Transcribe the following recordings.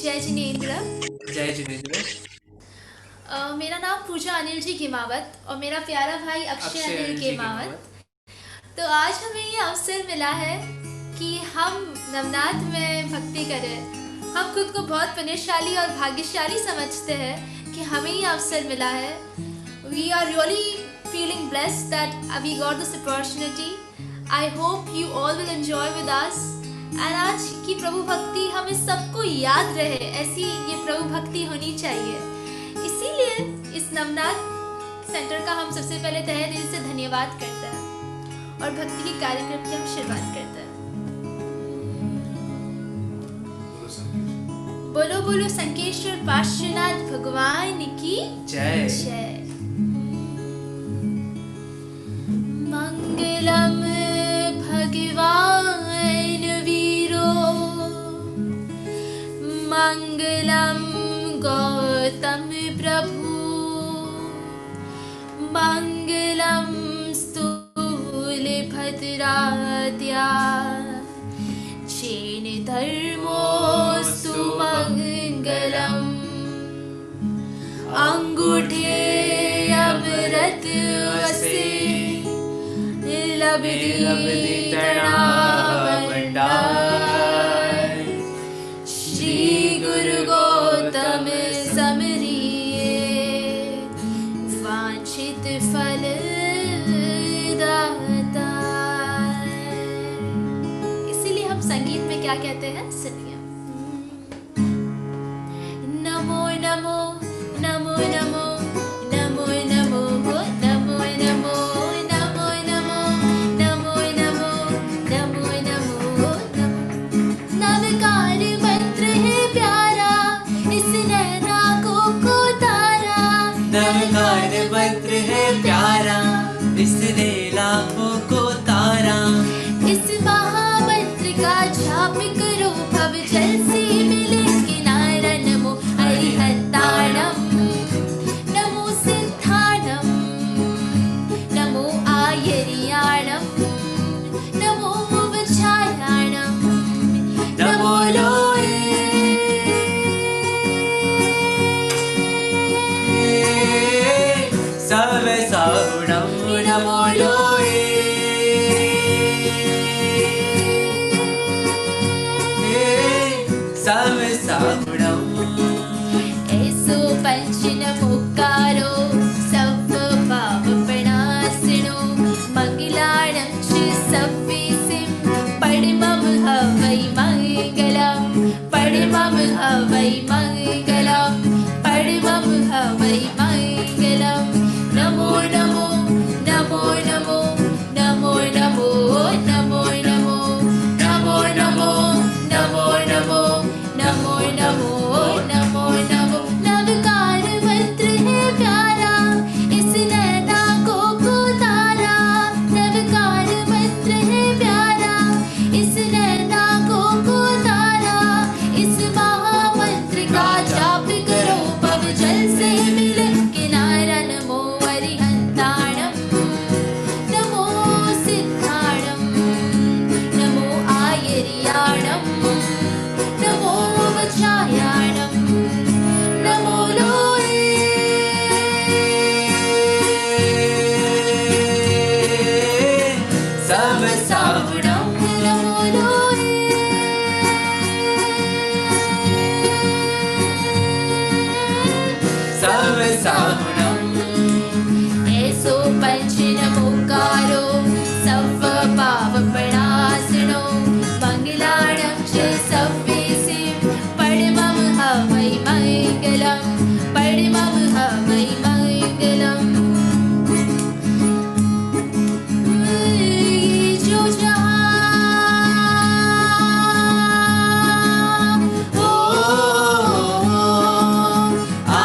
जय जिनेंद्र। जय जिनेंद्र। मेरा नाम पूजा अनिल जी खेमावत और मेरा प्यारा भाई अक्षय अनिल खेमावत। तो आज हमें ये अवसर मिला है कि हम नवनाथ में भक्ति करें। हम खुद को बहुत पुण्यशाली और भाग्यशाली समझते हैं कि हमें ये अवसर मिला है। We are really feeling blessed that we got this opportunity. I hope you all will enjoy with us. And आज की प्रभु भक्ति हमें सबको याद रहे, ऐसी ये प्रभु भक्ति होनी चाहिए। इसीलिए इस नवनाथ सेंटर का हम सबसे पहले तहे दिल से धन्यवाद करते हैं और भक्ति के कार्यक्रम की हम शुरुआत करते हैं। बोलो बोलो संकेश्वर पार्श्वनाथ भगवान की जय। जय। मंगलम भगवान वीरो, मंगलम गौतम प्रभु, मंगलम स्थूल भद्राद्या, चेन धर्मोस्तु मंगलम, अंगूठे अमृत वसे, लबदी तड़ा भंडार, श्री गुरु गौतम समरिये, वांछित फल दाता। इसीलिए हम संगीत में क्या कहते हैं, सुनिए। नमो नमो नमो नमो नमो नमो नमो नमो नमो नमो नमो नमो नमो। नवकार मंत्र है प्यारा, इस नैना को तारा। नवकार मंत्र है प्यारा, इसने लाखों को तारा। इस महामंत्र का जाप करो, भव जल से मिले किनारा। नमो हरिहत्ताणम, नमो सिद्धाणम, नमो आयर्याणम, नमो वज्रायाणम, नमो लोये। सर्वसाहुणं नमो लोये। सर्वसाहुणं ऐसो पंच नमोकारो, सब पाप प्रणासिनो, मंगलाणं च सव्वीसिं, पडमं हवै मंगलम्, पडमं हवै मंगलम्, पडमं हवै मंगलम्। नमो नमो नमो नमो नमो नमो नमो नमो नमो नमो नमो नमो नमो नमो नमो नमो। नवकार मंत्र है प्यारा, इस नैना को तारा। नवकार मंत्र है प्यारा, इस नैना को तारा। इस महामंत्र का जाप करो, पव जल से मिले किनारा। नमो हरिहंताणम, नमो सिद्धाणम, नमो आयर्याणम, नमो वज्रायाणम, नमो लोये। सर्वसाहुणं नमो लोये। सर्वसाहुणं ऐसो पंच नमोकारो, सर्व पाप प्रणासिनो, मंगलाणं च सव्वीसिं, पडमं हवै मंगलम्, पडमं हवै मंगलम्। जो जहाँ हो, आ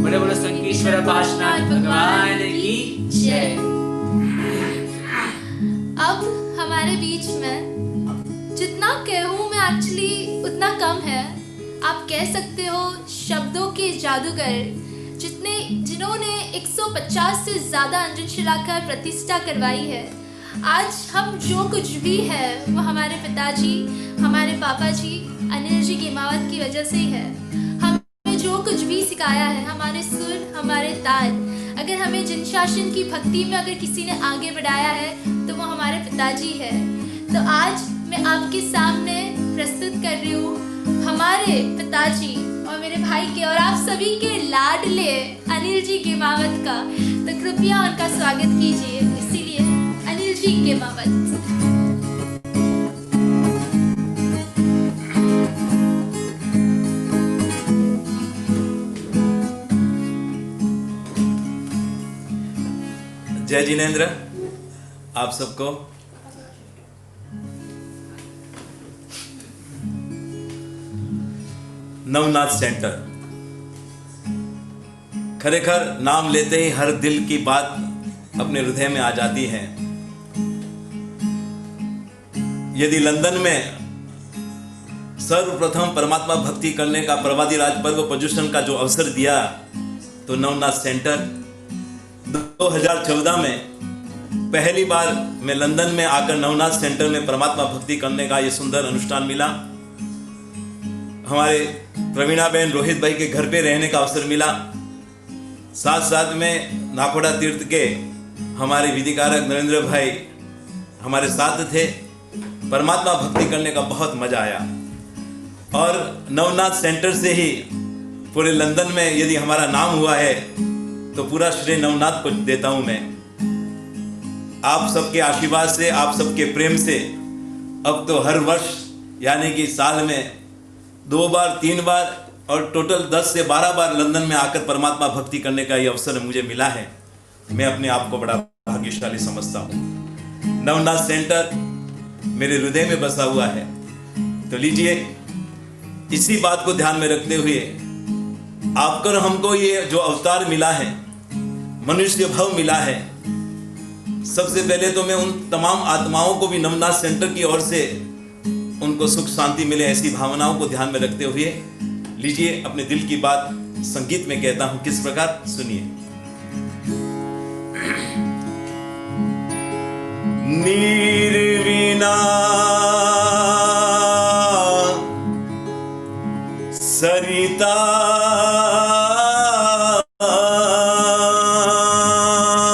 बोले बोलो संगीश्वर पार्श्वनाथ भगवान की जय। अब हमारे बीच में जितना कहूँ मैं एक्चुअली उतना कम है। आप कह सकते हो शब्दों के जादूगर जिन्होंने 150 से ज़्यादा अंजन शिलाकार प्रतिष्ठा करवाई है। आज हम जो कुछ भी है वो हमारे पिताजी, हमारे पापा जी अनिल जी गेमावत की वजह से ही है। हमें जो कुछ भी सिखाया है, हमारे सुर, हमारे ताल, अगर हमें जिन शासन की भक्ति में अगर किसी ने आगे बढ़ाया है तो वो हमारे पिताजी है। तो आज मैं आपके सामने प्रस्तुत कर रही हूँ हमारे पिताजी और मेरे भाई के और आप सभी के लाडले अनिल जी गेमावत का। तो कृपया उनका स्वागत कीजिए। इसीलिए अनिल जी गेमावत। जय जिनेंद्र आप सबको। नवनाथ सेंटर खरेखर नाम लेते ही हर दिल की बात अपने हृदय में आ जाती है। यदि लंदन में सर्वप्रथम परमात्मा भक्ति करने का प्रवादी राज पर्व पर्युषण का जो अवसर दिया तो नवनाथ सेंटर 2014 में पहली बार मैं लंदन में आकर नवनाथ सेंटर में परमात्मा भक्ति करने का ये सुंदर अनुष्ठान मिला। हमारे प्रवीणा बहन रोहित भाई के घर पे रहने का अवसर मिला। साथ साथ में नाकोड़ा तीर्थ के हमारे विधिकारक नरेंद्र भाई हमारे साथ थे। परमात्मा भक्ति करने का बहुत मजा आया और नवनाथ सेंटर से ही पूरे लंदन में यदि हमारा नाम हुआ है तो पूरा श्रेय नवनाथ को देता हूं मैं। आप सबके आशीर्वाद से, आप सबके प्रेम से अब तो हर वर्ष यानी कि साल में 2 बार 3 बार और टोटल 10 से 12 बार लंदन में आकर परमात्मा भक्ति करने का ये अवसर मुझे मिला है। मैं अपने आप को बड़ा भाग्यशाली समझता हूँ। नवनाथ सेंटर मेरे हृदय में बसा हुआ है। तो लीजिए इसी बात को ध्यान में रखते हुए आपकर हमको ये जो अवतार मिला है, मनुष्य भाव मिला है, सबसे पहले तो मैं उन तमाम आत्माओं को भी नवनाथ सेंटर की ओर से उनको सुख शांति मिले ऐसी भावनाओं को ध्यान में रखते हुए लीजिए अपने दिल की बात संगीत में कहता हूं। किस प्रकार सुनिए। निर्विना सरिता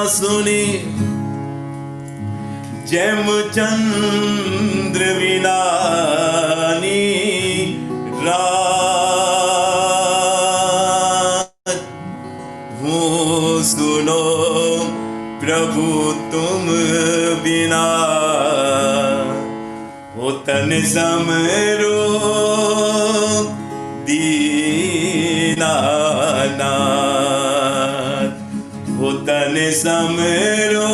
सुनी जैम चंद्र विना सुनो प्रभु तुम बिना हो तन समरो दीनानाथ, हो तन समरो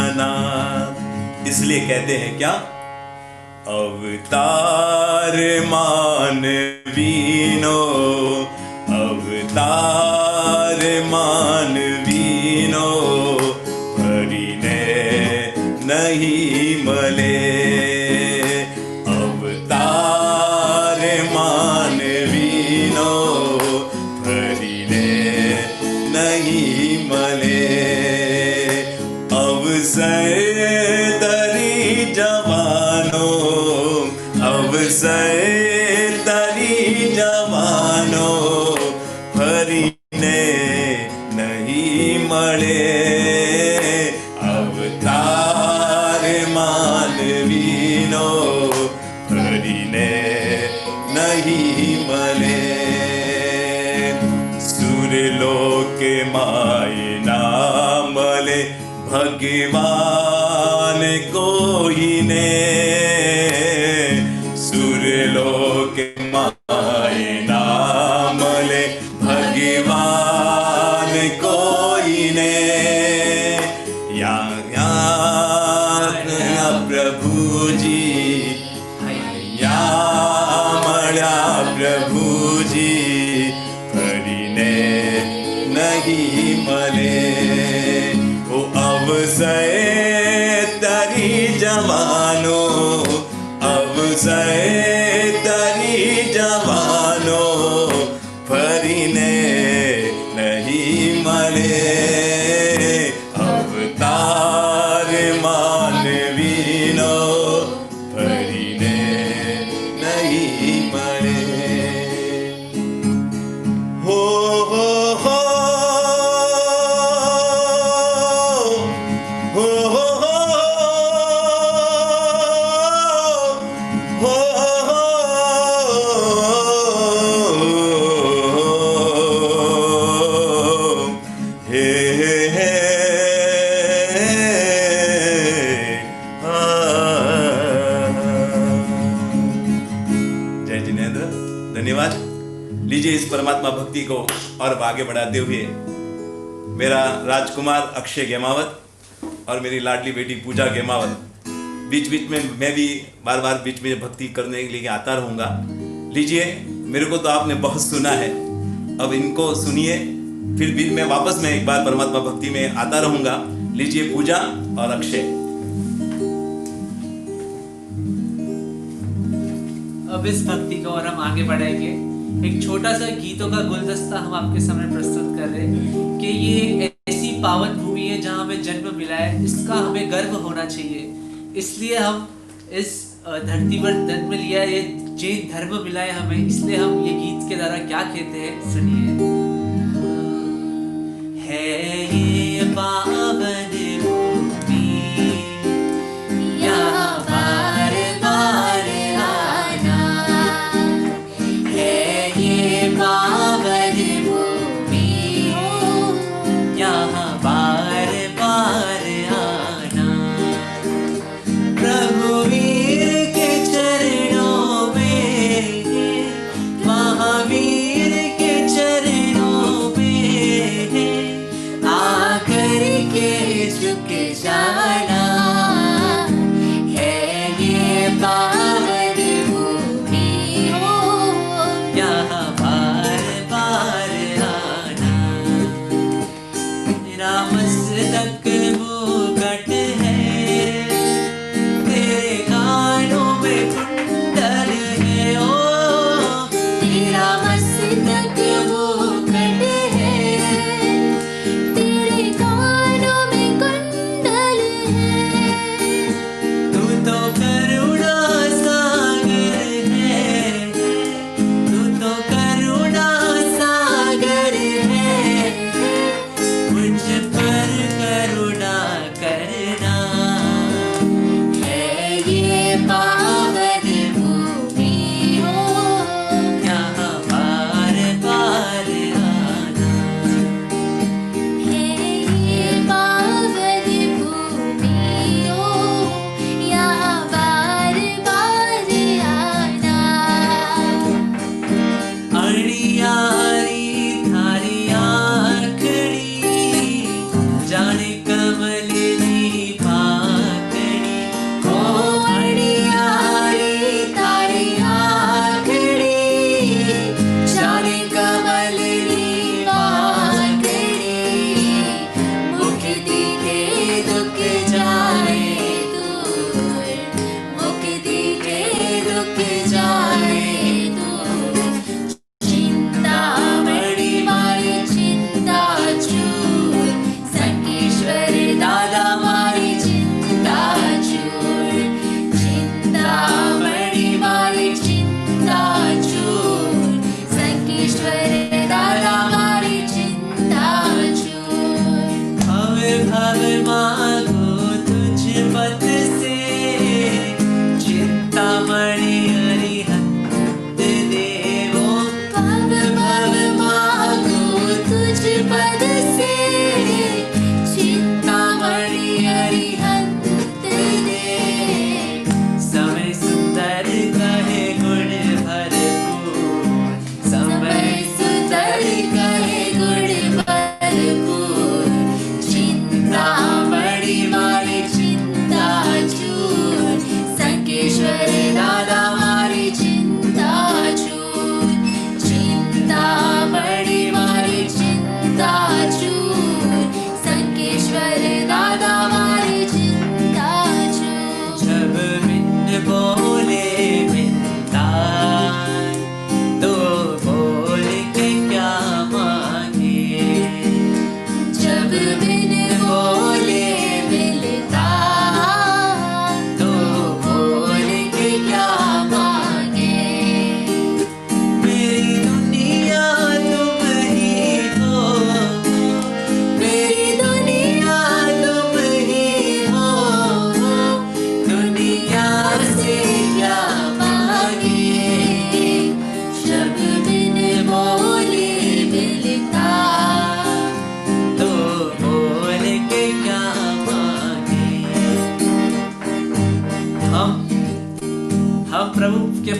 दीनानाथ। इसलिए कहते हैं क्या, अवतार मानवीनो, अवतार मानवीनो, हरिने नहीं मले। अवतार मानवीनो, हरिने नहीं मले। अवसर तरी जवानो, अवसर तरी जवानो, हरिने नहीं मले। अवतार मानवीनो, हरिने नहीं मले। सुरलोक माय ना मले, भगवान कोई ने। सुरलोक माय ना मले, भगवान कोई ने। या प्रभु जी या मण प्रभु जी फरीने नहीं मले ओ अवसर तरी जवानो अवसर तरी जवानो फरीने नहीं मले अवतार मानवीनो फरीने नहीं मले हो हो हो हो हो हो हे हे जय जिनेंद्र, धन्यवाद। लीजिए इस परमात्मा भक्ति को और आगे बढ़ाते हुए मेरा राजकुमार अक्षय गेमावत और मेरी लाडली बेटी पूजा गेमावत, बीच बीच में मैं भी बार बार बीच में भक्ति करने के लिए आता रहूँगा। लीजिए, मेरे को तो आपने बहुत सुना है, अब इनको सुनिए, फिर भी मैं वापस में एक बार परमात्मा भक्ति में आता रहूँगा। लीजिए पूजा और अक्षय। अब इस भक्ति को और हम आगे बढ़ाएंगे। एक छोटा सा गीतों का गुलदस्ता हम आपके सामने प्रस्तुत कर रहे हैं कि ये ऐसी पावन भूमि है जहाँ हमें जन्म मिला है, इसका हमें गर्व होना चाहिए। इसलिए हम इस धरती पर जन्म लिया है, ये जैन धर्म मिला है हमें, इसलिए हम ये गीत के द्वारा क्या कहते हैं सुनिए। है ये पावन भूमि यहाँ बार बार आना, है ये पावन भूमि यहाँ बार बार आना। प्रभुवीर के चरणों में, महावीर के चरणों में आकर के झुक जाना, है ये पावन भूमि यहाँ बार बार आना। मेरा मस्तक मुकुट है, तेरे कानों में कुंडल है, ओ तेरा मस्तक मुकुट है, तेरे कानों में कुंडल है। तू तो करुणा सागर है, तू तो करुणा सागर है, मुझ पर करुणा करना, है ये पावन भूमि यहाँ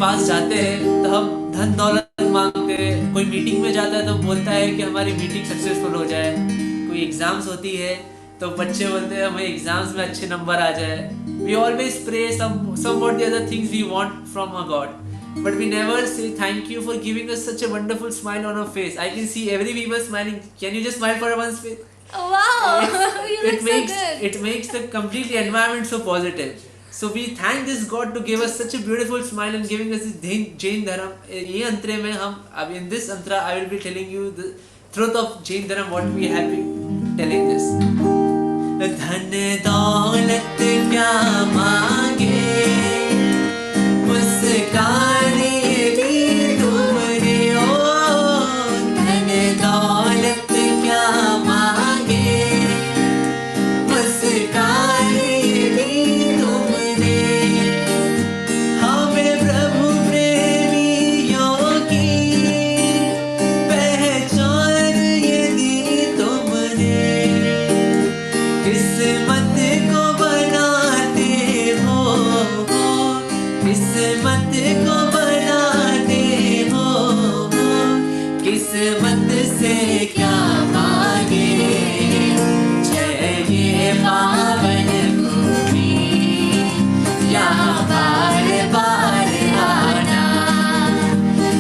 पास जाते हैं तो हम धन दौलत मांगते हैं, कोई मीटिंग में जाता है तो बोलता है कि हमारी मीटिंग सक्सेसफुल हो जाए, कोई एग्जाम्स होती है तो बच्चे बोलते हैं हमें एग्जाम्स में अच्छे नंबर आ जाए। We always pray somewhat the other things we want from our God, but we never say thank you for giving us such a wonderful smile on our face. I can see every people smiling. Can you just smile for once, Faith? Wow, you look so good. It makes the complete environment so positive. So we thank this God to give us such a beautiful smile and giving us this Jain Dharam. ये अंतरे में हम in this Antara I will be telling you the truth of Jain Dharam, what we have been telling this. धन दौलत क्या मांगे, मुस्काने दी तुमने ओ। धन दौलत क्या मांगे, मुस्काने दी तुमने। हमें प्रभु प्रेमियों की पहचान ये दी तुमने। किस्मत को बनाते हो, किस्मत को बनाते हो, किस्मत से क्या मांगे। चाहिए पावन भूमि, यहाँ बार बार आना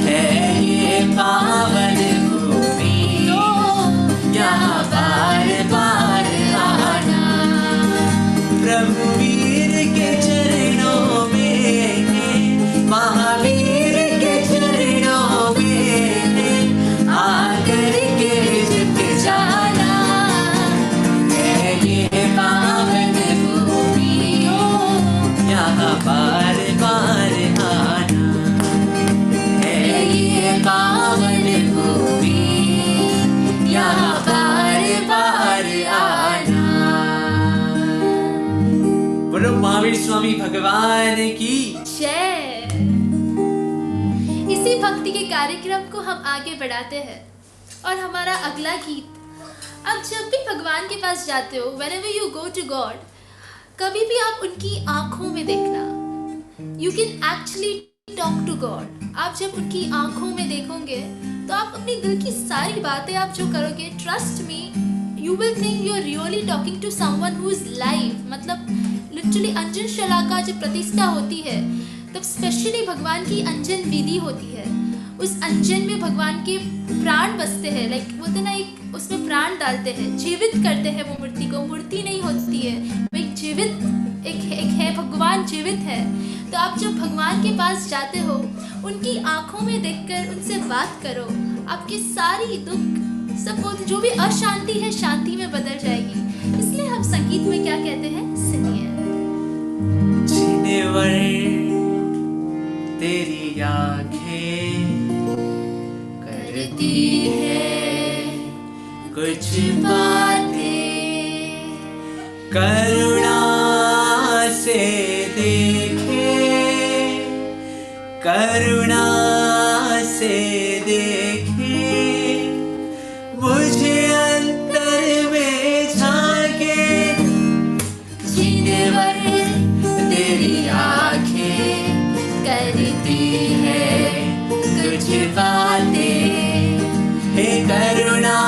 है। ये पावन भूमि, यहाँ बार बार आना। प्रभु वीर के चरणों में, महावीर के चरणों में आकर के झुक जाना है। ये पावन भूमि, यहाँ बार बार आना है। ये पावन भूमि, यहाँ बार बार आना। बोलो महावीर स्वामी भगवान की जय। इसी भक्ति के कार्यक्रम को हम आगे बढ़ाते हैं और हमारा अगला गीत, अब जब भी भगवान के पास जाते हो, whenever you go to God, कभी भी आप उनकी आंखों में देखना। You can actually talk to God। आप जब उनकी आंखों में देखोगे तो आप अपनी दिल की सारी बातें आप जो करोगे, trust me, you will think you are really talking to someone who is live। मतलब लिटरली अंजन शला का जब प्रतिष्ठा होती है तब स्पेशली भगवान की अंजन विधि होती है। उस अंजन में भगवान के प्राण बसते हैं, लाइक बोलते ना, एक उसमें प्राण डालते हैं, जीवित करते हैं वो मूर्ति को। मूर्ति नहीं होती है वो, एक जीवित एक है, भगवान जीवित है। तो आप जब भगवान के पास जाते हो, उनकी आंखों में देखकर उनसे बात करो, आपकी सारी दुख सब बोलते, जो भी अशांति है शांति में बदल जाएगी। इसलिए हम संगीत में क्या कहते हैं, सुनिए। जिनवर तेरी आँखें करती है कुछ बातें, करुणा से देखे, करुणा से देखे, मुझे अंतर में झांके। जिनवर तेरी आँखें करती है कुछ बातें, हे करुणा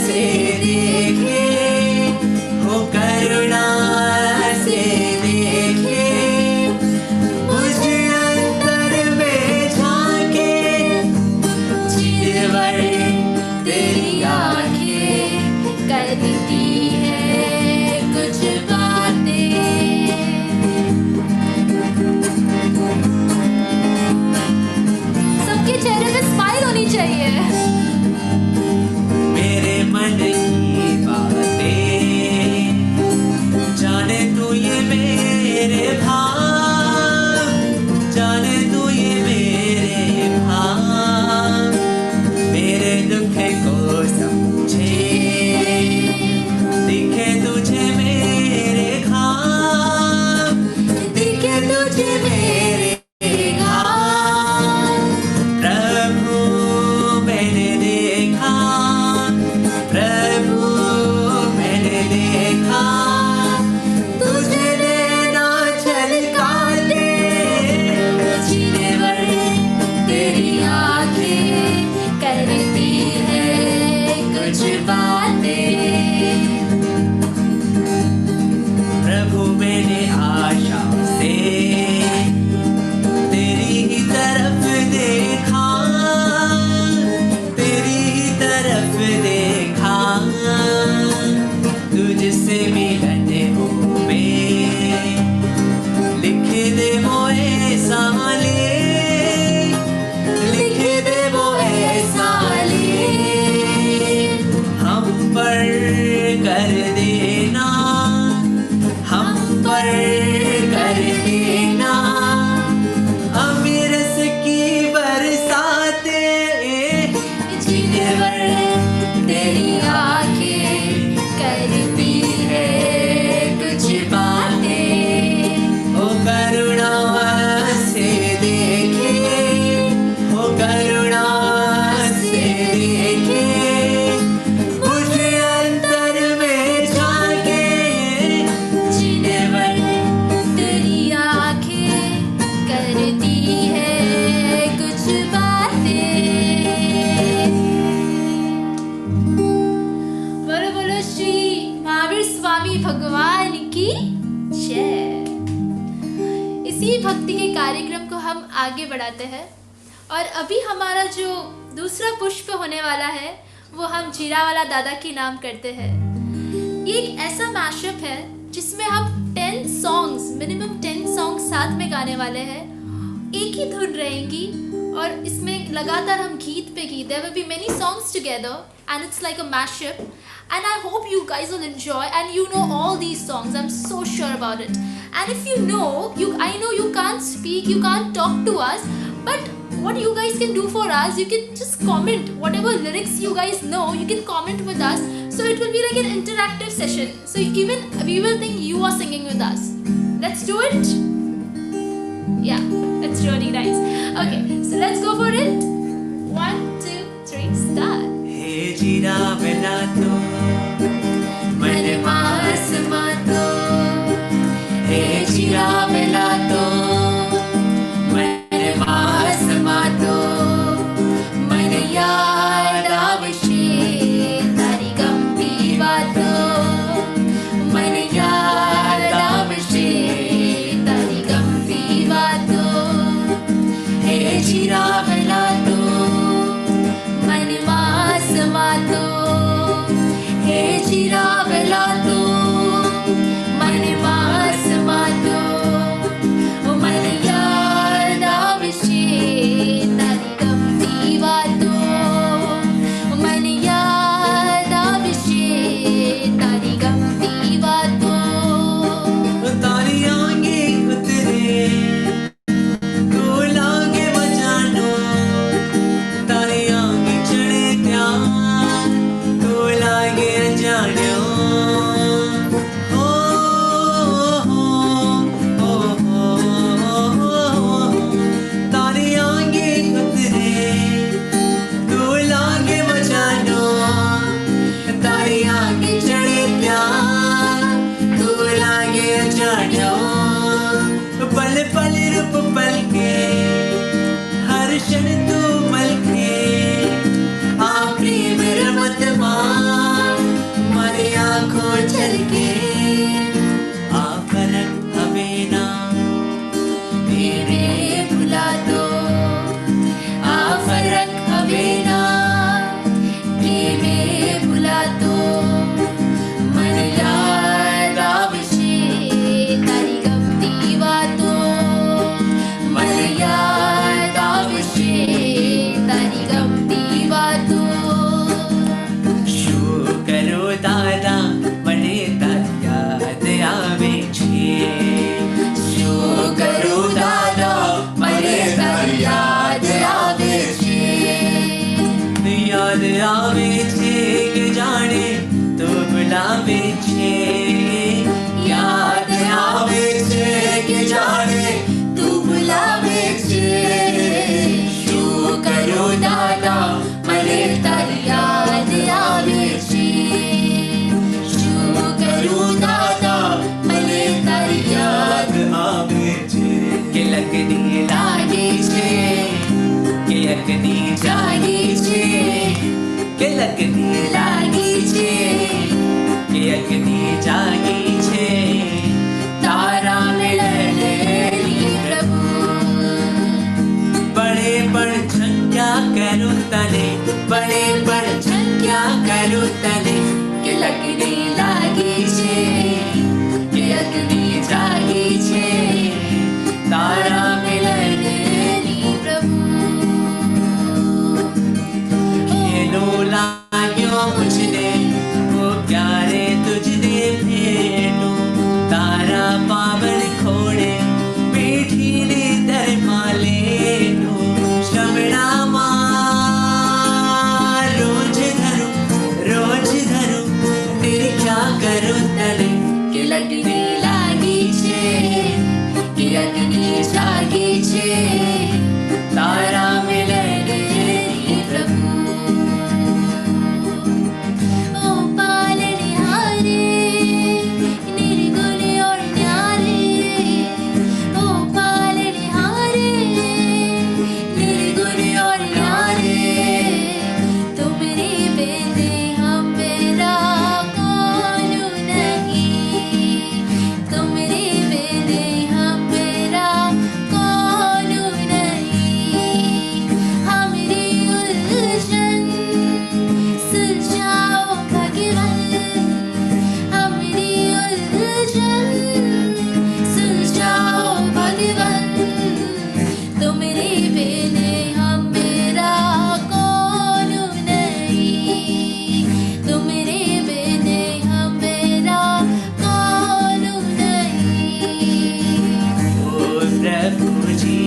से देखे, हो करुणा से देखे, मुझे अंतर में झांके। जिनवर तेरी आँखें करती है कुछ बातें। सबके चेहरे पे स्माइल होनी चाहिए। मेरे मन की बातें जाने तू, ये मेरे भाव जाने तू, ये मेरे भाव, मेरे दुख को समझे, दिखे तुझे मेरे घाव, दिखे तुझे मेरे घाव। प्रभु मैंने आंखें करती है कुछ बातें। प्रभु मैंने आशा से तेरी ही तरफ देखा, तेरी ही तरफ देखा, तुझसे मिलन हुए लिख दे वो ऐसा ले, लिख दे वो ऐसा ले, हम पर कर देना, हम पर कर देना अमृत की बरसाते, जिन्वर तेरी आंखें करती है कुछ बातें। ओ करुणा से देखे, ओ करुणा से देखे, मुझे अंतर में झांके, जिन्वर तेरी आंखें करती है कुछ बातें। बोलो बोलो श्री महावीर स्वामी भगवान की जय। इसी भक्ति के कार्यक्रम को हम आगे बढ़ाते हैं और अभी हमारा जो दूसरा पुष्प होने वाला है वो हम जीरावाला दादा के नाम करते हैं। ये एक ऐसा मैशअप है जिसमें हम 10 सॉन्ग्स, मिनिमम 10 सॉन्ग्स साथ में गाने वाले हैं। एक ही धुन रहेंगी और इसमें लगातार हम गीत पे गीत, there will be many songs together and it's like a mashup and I hope you guys will enjoy and you know all these songs, I'm so sure about it. And if you know, I know you can't speak, you can't talk to us, but what you guys can do for us, you can just comment whatever lyrics you guys know, you can comment with us, so it will be like an interactive session, so even we will think you are singing with us. Let's do it. Yeah, that's really nice. Okay, so let's go for it. 1, 2, 3, start. हे जीरा बेला तो मन मास मातो, हे जीरा बेला तो मन मास मातो, मन याद आवशे तारी गंभी वातो, मन याद आवशे तारी गंभी वातो, हे जीरा बेला तो मन मास मातो, हे जीरा बेला तो मन मास मातो, मन याद आवशे तारी गंभी वातो, मन याद आवशे तारी गंभी वातो। तारी आंगे उतरे तो लागे बजानो, तारी आंगे चढ़े त्या तो लागे अजानो, हो हो हो, तारी आंगे उतरे तो लागे बजानो, तारी आंगे चढ़े त्या तो लागे अजानो, पल पल रूप पल के हर क्षण तू मलके, आ प्रेम रमत मां मारे आंखों झलके, आ फरक हमें ना तेरे भुला दो, आ फरक हमें ना तेरे भुला दो, मन याद आवशे तारी गंभी वातो, मन याद आवशे तारी गंभी वातो। શું કરો દાદા મને તારી યાદ આવે છે, શું કરું દાદા મને તારી યાદ આવે છે, યાદ આવે છે કે જાણે તો ભૂલાવે છે, યાદ આવે છે કે જાણે તું ભુલાવે છે, શું કરું દાદા મને તારી યાદ આવે છે, શું કરું દાદા મને તારી યાદ આવે છે કે લગની લાગે છે, કે लगनी जागी छे के लगनी लागी छे के अग्नि जागी छे तारा मिलनेली प्रभु बड़े बड़ झंक्या करू तने बड़े बड़ झंक्या करू तने के लगनी लागी छे के अग्नि जागी छे तारा मिलनेली प्रभु खेलो लाग्यो मुझने वो प्यारे तुझने भेटू तारा पावन खोड़े बैठी ने दर माले श्रवणा रोज धरू निर्ख्या करो तले के लगनी लागी छे के अग्नि जागी छे तारा मिलनेली प्रभु ओ पालनहारे निर्गुण और न्यारे ओ पालनहारे निर्गुण और न्यारे तुमरे बिन हमेरा कौन नहीं तुमरे बिन हमेरा कौन नहीं हमरी उलझन सुलझाओ भगवान हमरी उलझन सुलझाओ भगवान तुमरे बिन हमेरा कौन नहीं तुमरे बिन हमेरा कौन नहीं ओ प्रभु जी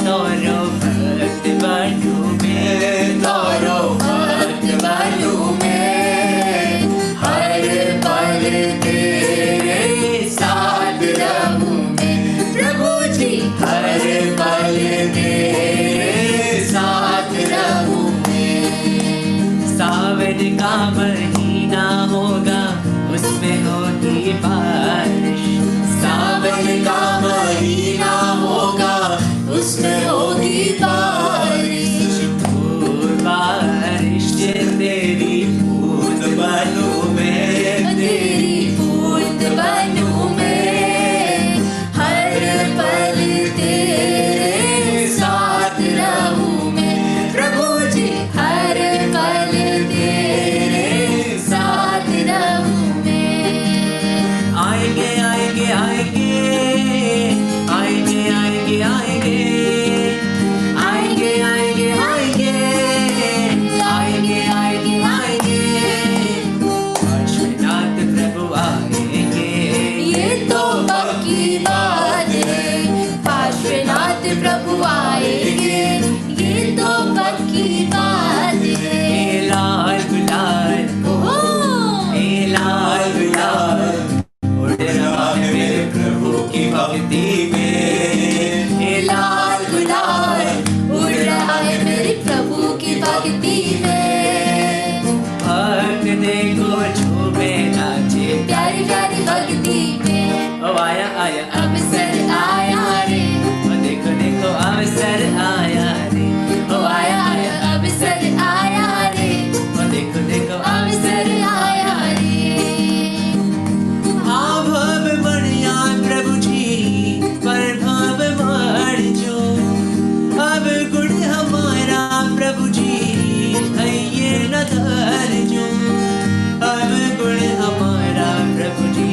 तोरो भक्त बनू मैं तोरो भक्त बनू मैं हर पल तेरे साथ रहूं मैं प्रभु जी हर पल तेरे साथ रहूं मैं सावन का महीना होगा उसमें होगी बारिश सावन का महीना होगा उसमें होगी बारिश बारिश तेरी बूंद बनूं मैं तेरी बूंद बनूं मैं हर पल तेरे साथ रहूं मैं प्रभु जी हर पल तेरे साथ रहूं मैं आएंगे आएंगे आएंगे आएंगे आएंगे आएंगे आएंगे आएंगे आएंगे आएंगे आएंगे आएंगे पार्श्वनाथ प्रभु आएंगे ये तो पक्की बात है पार्श्वनाथ प्रभु आएंगे ये तो पक्की बात है ए लाल गुलाल ओहो ए लाल गुलाल उड़ रहा है मेरे प्रभु की भक्ति में ए लाल गुलाल उड़ रहा है मेरे प्रभु की भक्ति में भक्त देखो झूमे नाचे प्यारी प्यारी भक्ति में ओ आया आया अवसर आया रे ओ देखो देखो अवसर आया रे ओ आया आया अवसर आया रे ओ देखो देखो अवसर आया रे हाँ भव बढ़िया प्रभु जी पर भव बढ़ जो अब गुण हमारा प्रभु जी है ये न धर जो अब गुण हमारा प्रभु जी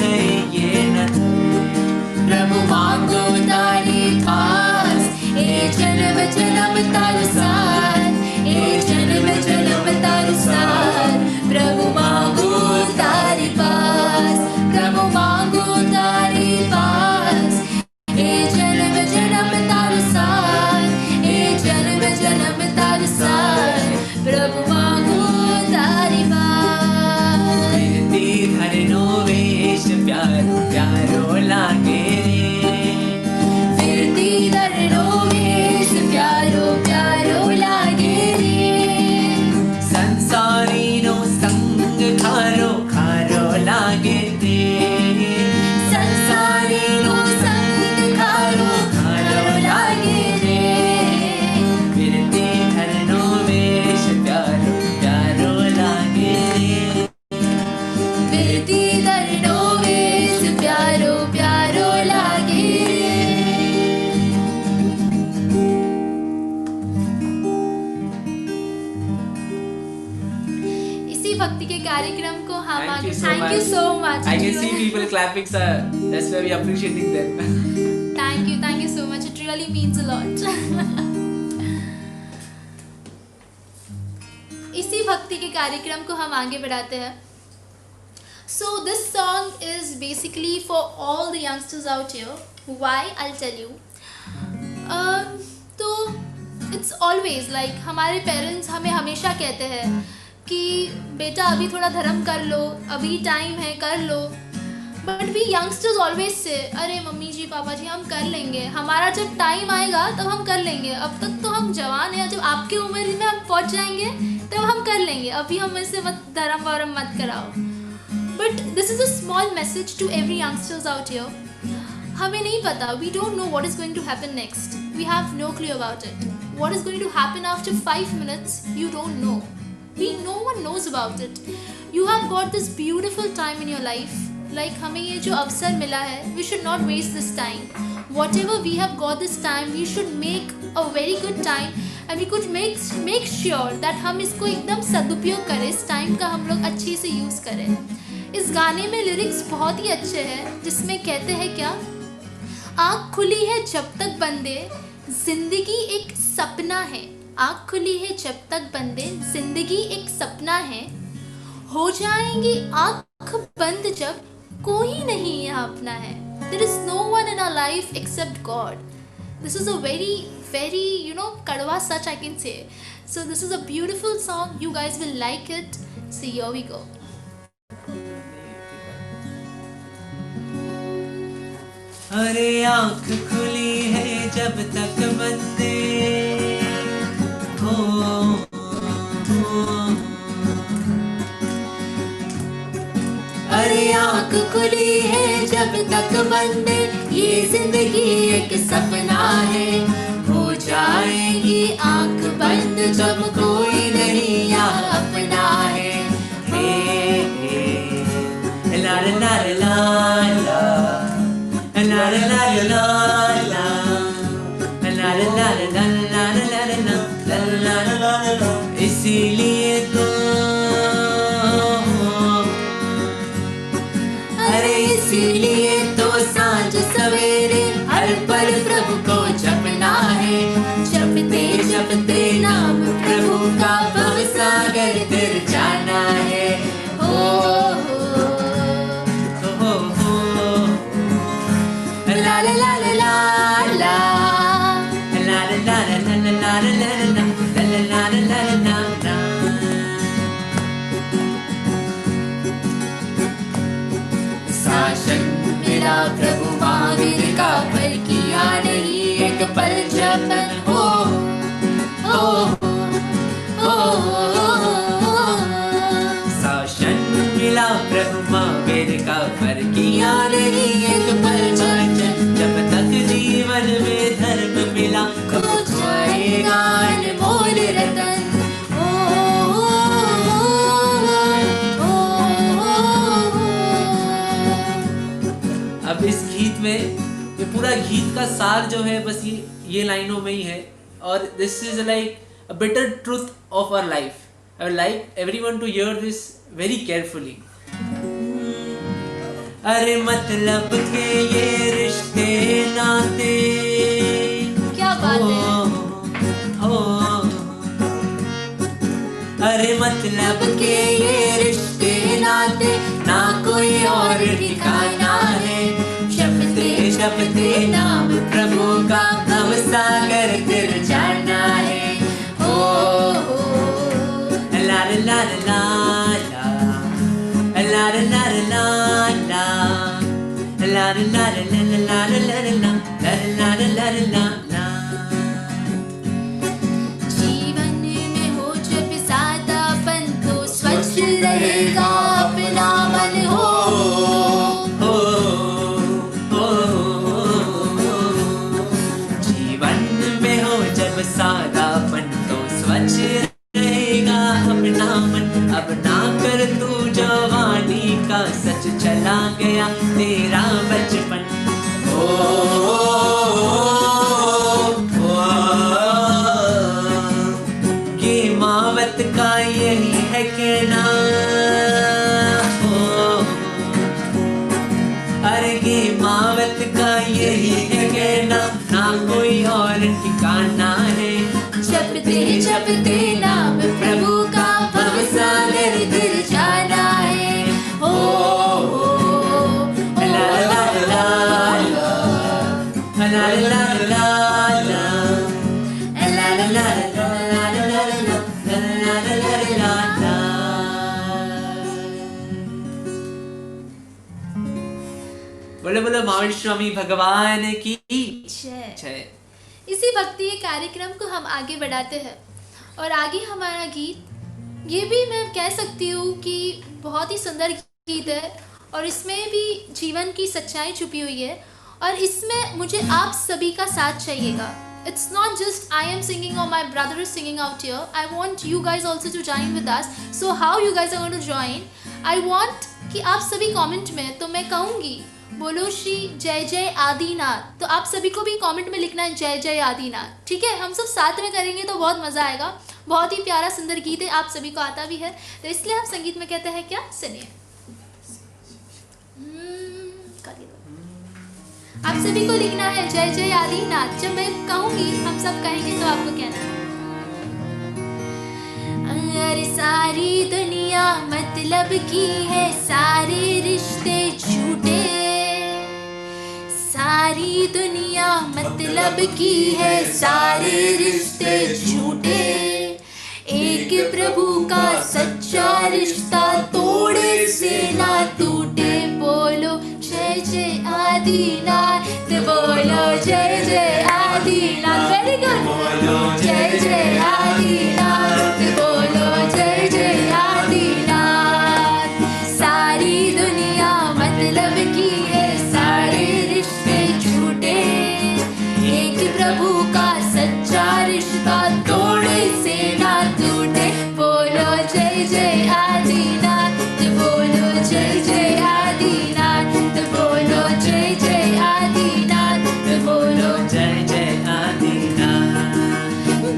है ये न धर प्रभु मांगो तारी पास ए जन्म जन्म तार साथ ए इसी भक्ति के कार्यक्रम को हम Thank आगे you so thank you much. So much I can see people clapping, sir. That's why we appreciating them. Thank you so much, it really means a lot. इसी भक्ति के कार्यक्रम को हम आगे बढ़ाते हैं। So this song is basically for all the youngsters out here. Why I tell you, तो इट्स ऑलवेज लाइक हमारे पेरेंट्स हमें हमेशा कहते हैं कि बेटा अभी थोड़ा धर्म कर लो, अभी टाइम है, कर लो। But we youngsters always say अरे मम्मी जी पापा जी हम कर लेंगे, हमारा जब टाइम आएगा तब हम कर लेंगे, अब तक तो हम जवान हैं, जब आपके उम्र में हम पहुंच जाएंगे तब हम कर लेंगे, अभी हम ऐसे मत धर्म वरम मत कराओ। But this is a small message to every youngsters out here. हमें नहीं पता, we don't know what is going to happen next, we have no clue about it. What is going to happen after 5 minutes you don't know, no one knows about it. You have got this beautiful time in your life. Like हमें ये जो अवसर मिला है, we should not waste this time. Whatever we have got this time, we should make a very good time and we could make sure that हम इसको एकदम सदुपयोग करें, इस टाइम का हम लोग अच्छे से यूज़ करें। इस गाने में लिरिक्स बहुत ही अच्छे हैं, जिसमें कहते हैं क्या, आँख खुली है जब तक बंदे, जिंदगी एक सपना है। आँख खुली है जब तक बंदे, जिंदगी एक सपना है। हो जाएंगी आँख बंद जब, कोई नहीं यहाँ अपना है। There is no one in our life except God. This is a very, very, kadwa sach I can say. So this is a beautiful song. You guys will like it. So here we go. अरे आँख खुली है जब तक बंदे, अरे आँख खुली है जब तक बंदे, ये जिंदगी एक सपना है। हो जाएगी आँख बंद जब कोई नहीं यहाँ अपना है। ला ला ला ला ला ला ला ला ला इसीलिए तो, अरे इसीलिए तो सांझ सवेरे हर पल प्रभु को जपना है। जपते जपते नाम प्रभु का भवसागर तर जाना है। ला ला ला ला ला ला ला ला ला ला ला ला ला। शासन मेरा प्रभु महावीर का, पर किया नहीं एक पल जपन हो। शासन मिला प्रभु महावीर का, पर किया नहीं एक पल जपन। जब तक जीवन में धर्म मिला, खो जाएगा अनमोल रतन। अब इस गीत में, ये पूरा गीत का सार जो है बस ये लाइनों में ही है। और this is like a better truth of our life. I would like everyone to hear this very carefully. अरे मतलब के ये रिश्ते नाते, क्या बात है। अरे मतलब के ये रिश्ते नाते, ना कोई और ठिकाना है। जपते जपते नाम प्रभु का भवसागर तर जाना है। ला ला ला ला ला ला ला ला ला ला ला ला ला ला। जीवन में हो जब सादापन, तो स्वच्छ रहेगा अपना मन हो। जीवन में हो जब सादापन, तो स्वच्छ रहेगा अपना मन। अब ना कर तू जवानी का, सच चला गया तेरा बचपन। ये माँ मावत का यही है कहना, अरे ये मावत का यही है कहना, ना कोई और ठिकाना है। जपते जपते नाम प्रभु का भवसागर गिर जाना है। हो ला ला ला ला, ला ला ला ला, ला ला ला ला। बोले बोले मावड़ी स्वामी भगवान की जय। जय। इसी भक्ति कार्यक्रम को हम आगे बढ़ाते हैं और आगे हमारा गीत, ये भी मैं कह सकती हूँ कि बहुत ही सुंदर गीत है और इसमें भी जीवन की सच्चाई छुपी हुई है और इसमें मुझे आप सभी का साथ चाहिएगा। It's not just I am singing or my brother is singing out here. I want you guys also to join with us. So how you guys are going to join? I want कि आप सभी comment में, तो मैं कहूँगी बोलो श्री जय जय आदिनाथ, तो आप सभी को भी कमेंट में लिखना है जय जय आदिनाथ, ठीक है? हम सब साथ में करेंगे तो बहुत मज़ा आएगा। बहुत ही प्यारा सुंदर गीत है, आप सभी को आता भी है, तो इसलिए आप संगीत में कहते हैं क्या, सुनिए। आप सभी को लिखना है जय जय आदिनाथ। जब मैं कहूँगी हम सब कहेंगे तो आपको कहना है। अरे सारी दुनिया मतलब की है, सारे रिश्ते झूठे, सारी दुनिया मतलब की है, सारे रिश्ते झूठे, एक प्रभु का सच्चा रिश्ता तोड़े से ना टूटे। बोलो जय जय आदिनाथ, बोलो जय जय आदिनाथ। Very good. बोलो जय जय आदिनाथ, बोलो जय जय आदिनाथ। सारी दुनिया मतलब की है, सारे रिश्ते झूठे, एक प्रभु का सच्चा रिश्ता तोड़े से ना टूटे। बोलो जय जय आदिनाथ, बोलो जय जय आदिनाथ, बोलो जय जय आदिनाथ, बोलो जय जय आदिनाथ।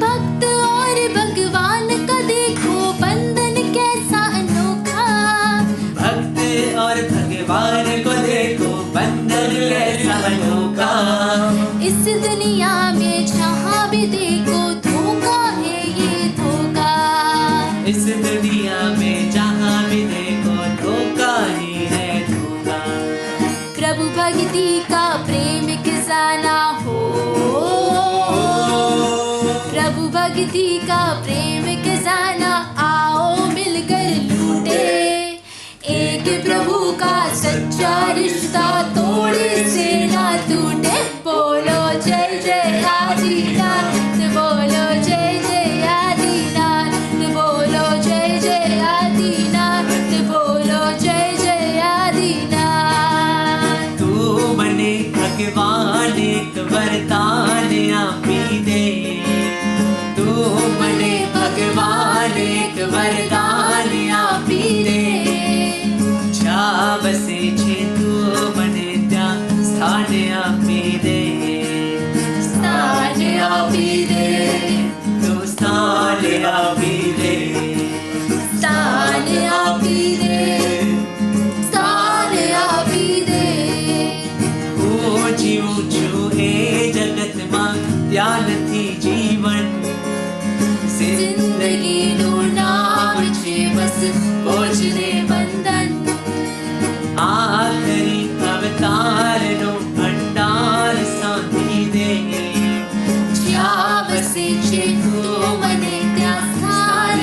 भक्त और भगवान का देखो बंधन कैसा अनोखा, भक्त और भगवान को देखो बंधन कैसा अनोखा। इस दुनिया में जहाँ भी देखो धोखा है ये धोखा, इस दुनिया में जहाँ भी देखो धोखा ही है धोखा। प्रभु भक्ति का प्रेम खजाना हो, प्रभु भक्ति का प्रेम खजाना आओ मिलकर लूटे, एक प्रभु का सच्चा रिश्ता तोड़े से ना टूटे। बोलो जय जय आदिनाथ, बोलो जय जय आदिनाथ, बोलो जय जय आदिनाथ, बोलो जय जय आदिनाथ। तू बने भगवान एक वरदान आपी दे, तू बने भगवान एक वरदान आपी दे। जा बसे छे तू बने त्या स्थान आपी दे, स्थान आपी दे, तू स्थान आपी दे, स्थान आपी दे, स्थान आपी दे। ऊंची ऊंचू हे जगत मां त्या નથી જીવન, जिंदगीનું નામ છે બસ પહોંચને બંધન, આખરી અવતારનો ભંડાર સાંભળી દે। જ્યાં વસે છે તું મને ત્યાં સ્થાન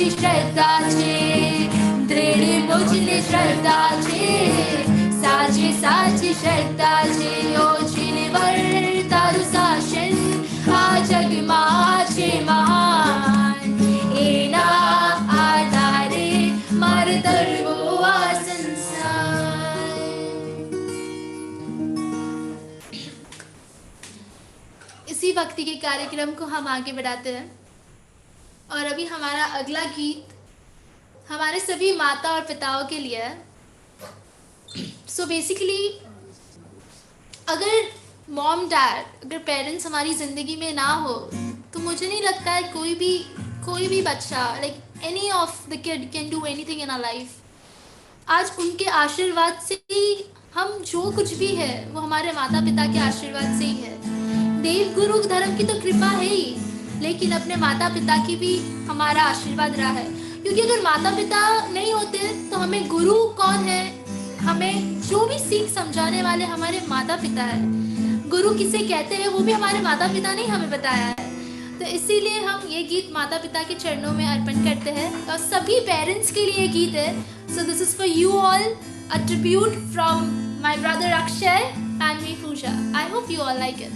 साची श्रद्धा छे, दृढ़ मुझने श्रद्धा छे, साची श्रद्धा छे। ओ छिनवर तारु शासन आ जगમાં છે મહાન, એના આધારે મારે તરવો આ સંસાર। इसी भक्ति के कार्यक्रम को हम आगे बढ़ाते हैं और अभी हमारा अगला गीत हमारे सभी माता और पिताओं के लिए है। सो बेसिकली अगर मॉम डैड, अगर पेरेंट्स हमारी ज़िंदगी में ना हो तो मुझे नहीं लगता है कोई भी बच्चा, like any of the kid can do anything in our life. आज उनके आशीर्वाद से ही हम जो कुछ भी है वो हमारे माता पिता के आशीर्वाद से ही है। देव गुरु धर्म की तो कृपा है ही, लेकिन अपने माता पिता की भी हमारा आशीर्वाद रहा है। क्योंकि अगर माता पिता नहीं होते तो हमें गुरु कौन है, हमें जो भी सीख समझाने वाले हमारे माता पिता है। गुरु किसे कहते हैं वो भी हमारे माता पिता ने हमें बताया है। तो इसीलिए हम ये गीत माता पिता के चरणों में अर्पण करते हैं और सभी पेरेंट्स के लिए गीत है। So this is for you all, a tribute from my brother Akshay and me Pooja. I hope you all like it.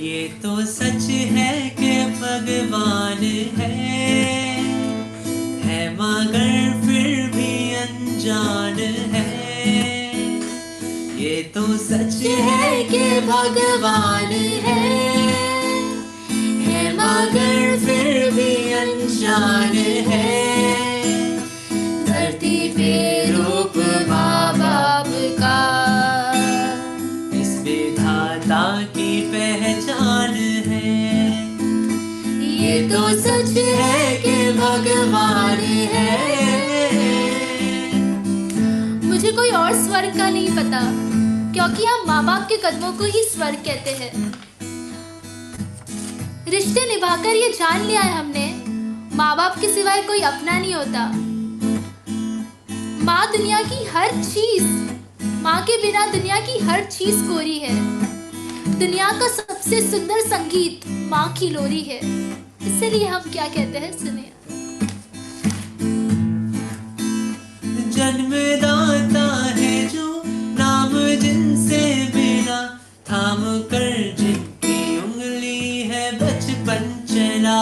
ये तो सच है कि भगवान है मगर फिर भी अनजान है। ये तो सच है कि भगवान है मगर फिर भी अनजान है। धरती पे रूप माँ बाप का, इस विधाता की पहचान है। ये तो सच है कि भगवान है। मुझे कोई और स्वर्ग का नहीं पता, क्योंकि हम माँ बाप के कदमों को ही स्वर्ग कहते हैं। रिश्ते निभाकर ये जान लिया है हमने, माँ बाप के सिवाय कोई अपना नहीं होता। माँ दुनिया की हर चीज, माँ के बिना दुनिया की हर चीज कोरी है। दुनिया का सबसे सुंदर संगीत माँ की लोरी है। इसलिए हम क्या कहते हैं, सुनिए। जन्मदाता है जो नाम जिनसे मिला, थाम कर जिनकी उंगली है बचपन चला।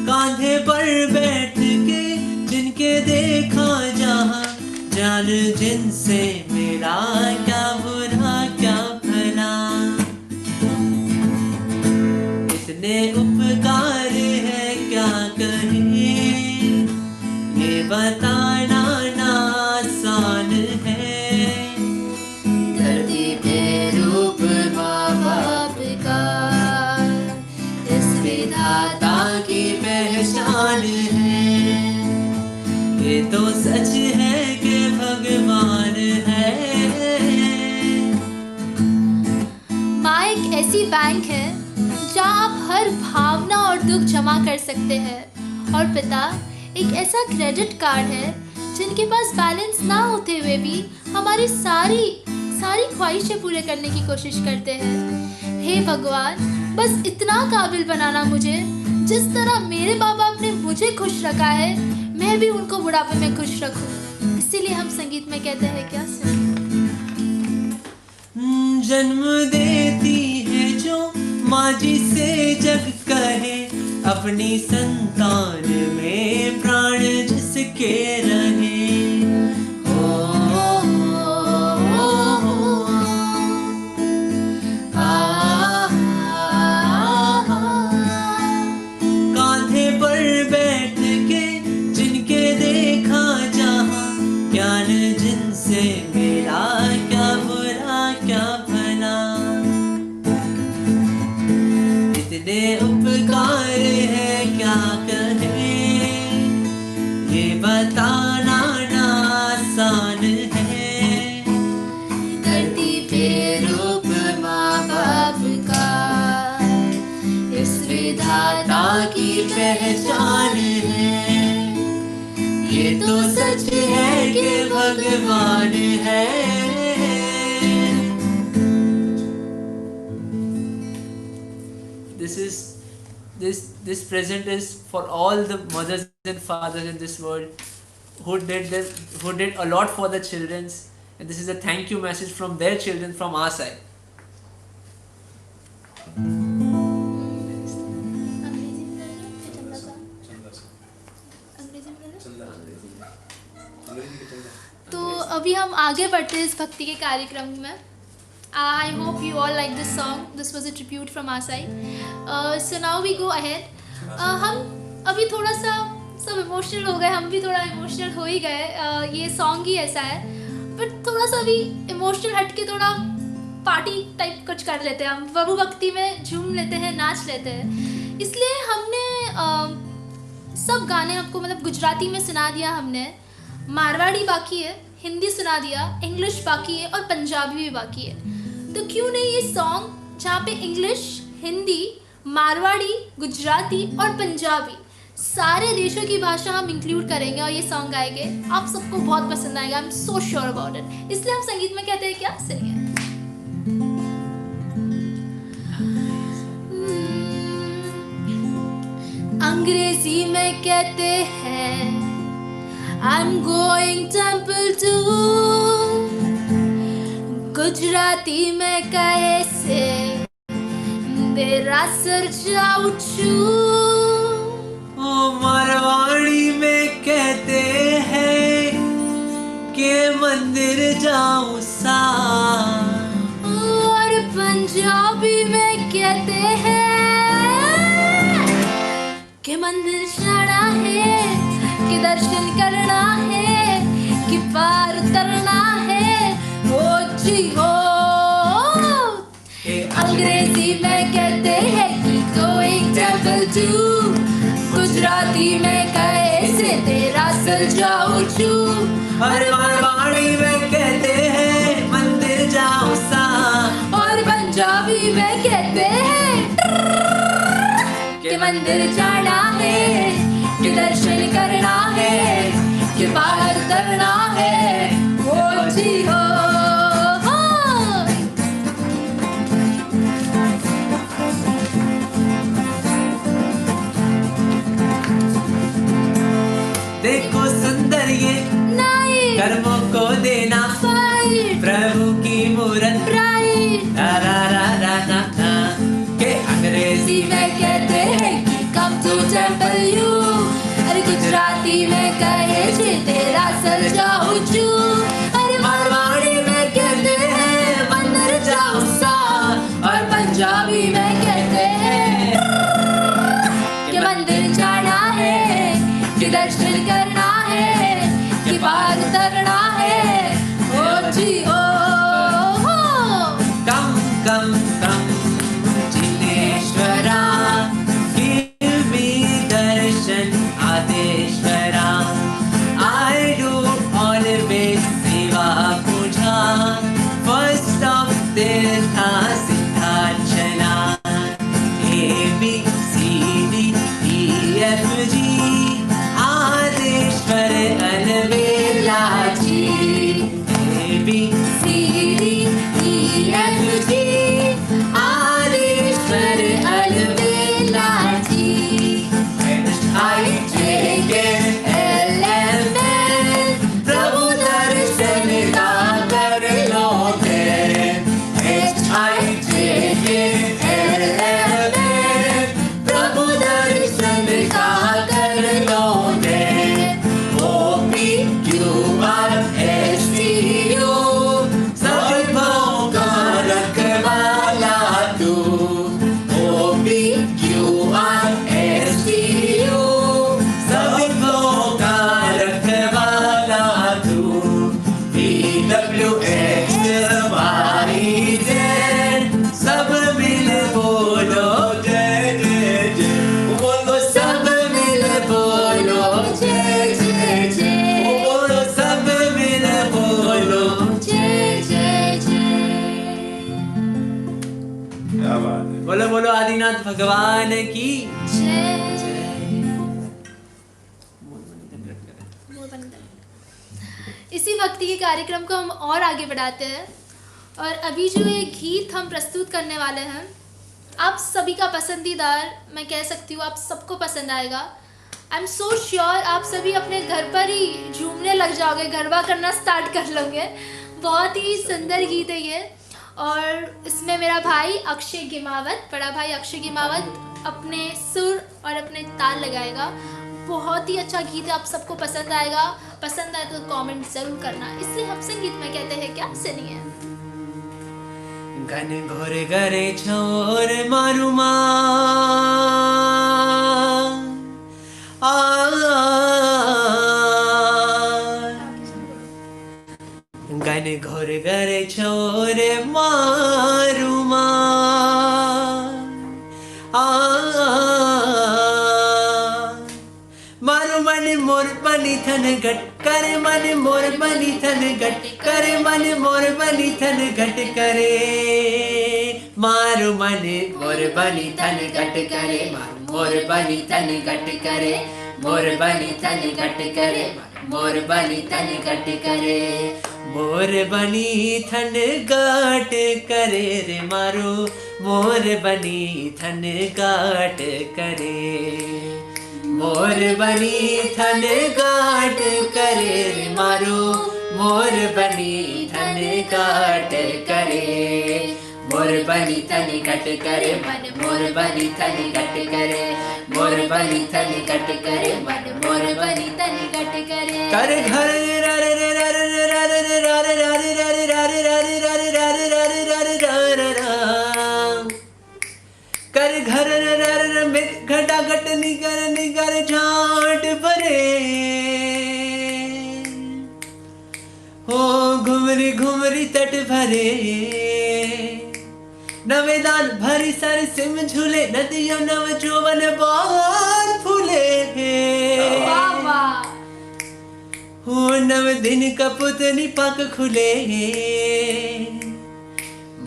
कांधे पर बैठ के जिनके देखा जहां, जान जिनसे मिला क्या बुरा क्या भला। इतने उपकार है क्या कहें, ये बताना ना आसान है। धरती पे रूप माँ बाप का, इस विधाता की पहचान है। ये तो सच है कि भगवान है। माँ एक ऐसी बैंक है जहाँ आप हर भावना और दुख जमा कर सकते हैं, और पिता एक ऐसा क्रेडिट कार्ड है जिनके पास बैलेंस ना होते हुए भी हमारी सारी ख्वाहिशें पूरे करने की कोशिश करते हैं। हे भगवान, बस इतना काबिल बनाना मुझे, जिस तरह मेरे बाप बाप ने मुझे खुश रखा है, मैं भी उनको बुढ़ापे में खुश रखूं। इसीलिए हम संगीत में कहते हैं क्या, जन्म देती है जो माँ जिसे जग कहे, अपनी संतान में प्राण जिसके रहे। कांधे पर बैठ के जिनके देखा जहां, ज्ञान जिनसे मिला क्या बुरा क्या भला। इतने उपकार है क्या कहें, ये बताना तो सच है कि भगवान है। This present is for all the mothers and fathers in this world who did a lot for the children, and this is a thank you message from their children from our side. तो अभी हम आगे बढ़ते हैं इस भक्ति के कार्यक्रम में। I hope you all like this song. This was a tribute from our side. So now we go ahead. हम अभी थोड़ा सा सब इमोशनल हो गए, हम भी थोड़ा इमोशनल हो ही गए। ये सॉन्ग ही ऐसा है, बट थोड़ा सा अभी इमोशनल हट के थोड़ा पार्टी टाइप कुछ कर लेते हैं। हम प्रभु भक्ति में झूम लेते हैं, नाच लेते हैं। इसलिए हमने सब गाने आपको मतलब गुजराती में सुना दिया, हमने मारवाड़ी बाकी है, हिंदी सुना दिया, इंग्लिश बाकी है और पंजाबी भी बाकी है। तो क्यों नहीं ये सॉन्ग जहाँ पे इंग्लिश, हिंदी, मारवाड़ी, गुजराती और पंजाबी सारे देशों की भाषा हम इंक्लूड करेंगे और ये सॉन्ग गाएंगे। आप सबको बहुत पसंद आएगा, I am so sure about it. इसलिए हम संगीत में कहते हैं क्या, सुनिए। अंग्रेजी में कहते हैं I'm going temple too, Gujarati में कहे से देरासर जाऊं छू, मारवाड़ी में कहते हैं कि मंदिर जाऊं सा, और पंजाबी में कहते हैं कि मंदिर जाना है, कि दर्शन करना है, कि पार उतरना है, हो जी हो। अंग्रेजी में कहते हैं कि गोइंग टेंपल टू, गुजराती में कहे से तेरा सर जाऊं छू, और मारवाड़ी में कहते हैं मंदिर जाऊं सा, और पंजाबी में कहते हैं कि मंदिर जाना है, कि दर्शन करना है, कि बाहर उतरना है, हो जी हो। देखो सुंदर ये नाइट कर्मों को देना, फाइट प्रभु की मूरत, ब्राइट रा रा रा रा ना ना, के अंग्रेजी में कहते हैं कि कम टू टेंपल यू, अरे गुजराती में कहे छे तेरा सर जाऊं छू, अरे मारवाड़ी में कहते हैं मंदिर जाऊं सा, और पंजाबी में कहते हैं कि मंदिर जाना है, कि दर्शन करना है, कि पार उतरना है, ओ जी ओ हो। कम कम कम जिनेश्वरा, give me Darshan आदेश्वरा, I do always सेवा पूजा, first of तीर्था सिद्धा चला, A B C D E F G Adeshwar अलवेला ji, A B C D E F G Adeshwar अलवेला ji, I J K L M N प्रभु दर्शन का कर लोगे, H I J K L M N प्रभु दर्शन का कर लोगे, O P Q R S T U सब भावों का रखवाला तू, O P Q R S T U सब भावों का रखवाला तू, V W X Y Z सब मिल बोलो जय जय जय, बोलो सब मिल बोलो जय जय जय, बोलो सब मिल बोलो। जय जय जय। क्या बात है। बोलो बोलो आदिनाथ भगवान की जय जय। मोर बंदर। भक्ति के कार्यक्रम को हम और आगे बढ़ाते हैं। और अभी जो ये गीत हम प्रस्तुत करने वाले हैं, आप सभी का पसंदीदार, मैं कह सकती हूँ आप सबको पसंद आएगा। आई एम सो श्योर आप सभी अपने घर पर ही झूमने लग जाओगे, गरबा करना स्टार्ट कर लोगे। बहुत ही सुंदर गीत है ये। और इसमें मेरा भाई अक्षय गिमावत, बड़ा भाई अक्षय गिमावत अपने सुर और अपने ताल लगाएगा। बहुत ही अच्छा गीत है, आप सबको पसंद आएगा। पसंद आए तो कमेंट जरूर करना। इसलिए हम संगीत में कहते हैं क्या, सुनिए। घन घोर गरे छोर मारुमा घन घोर गरे छोर मारुमा मारू मन मोर बनी थन घट करे, मन मोर बनी थन घट करे, मन मोर बनी थन घट करे। मारू मन मोर बनी थन घट करे, मोर बनी थन घट करे, मोर बनी थन घट करे, मोर बनी थन घट करे। मोर बनी थन घट करे रे मारू, मोर बनी थन घट करे। मोर बनी थन घाट करे रे मारू, मोर बनी थन घाट करे। मोर बनी थन घट करे, मन मोर बनी थन घट करे, मोर बनी थन घट करे, मन मोर बनी थन घट करे। कर घर रे रे रे रे रे रे रे रे रे रे रे रे रे रे रे रे रे कर घर घटा घट निगर झाट भरे। हो घुमरी घुमरी तट भरे, नवेदान भरी सर सिम झूले, नदियों नव जोवन बाहर फूले। हो नव दिन कपुत निपक खुले,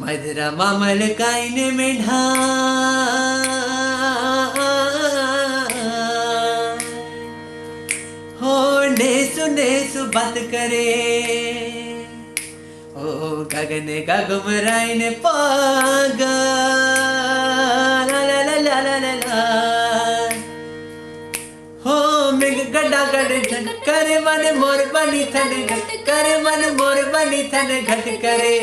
मधुरा मामल काइन में ढा। हो नेसु बात करे, ओ गगन गगमराइन पागा। ला ला ला ला ला ला ला। हो मेघ गड्ढा गड़ झट करे, मन मोर बनी थन घट करे, मन मोर बनी थन घट करे।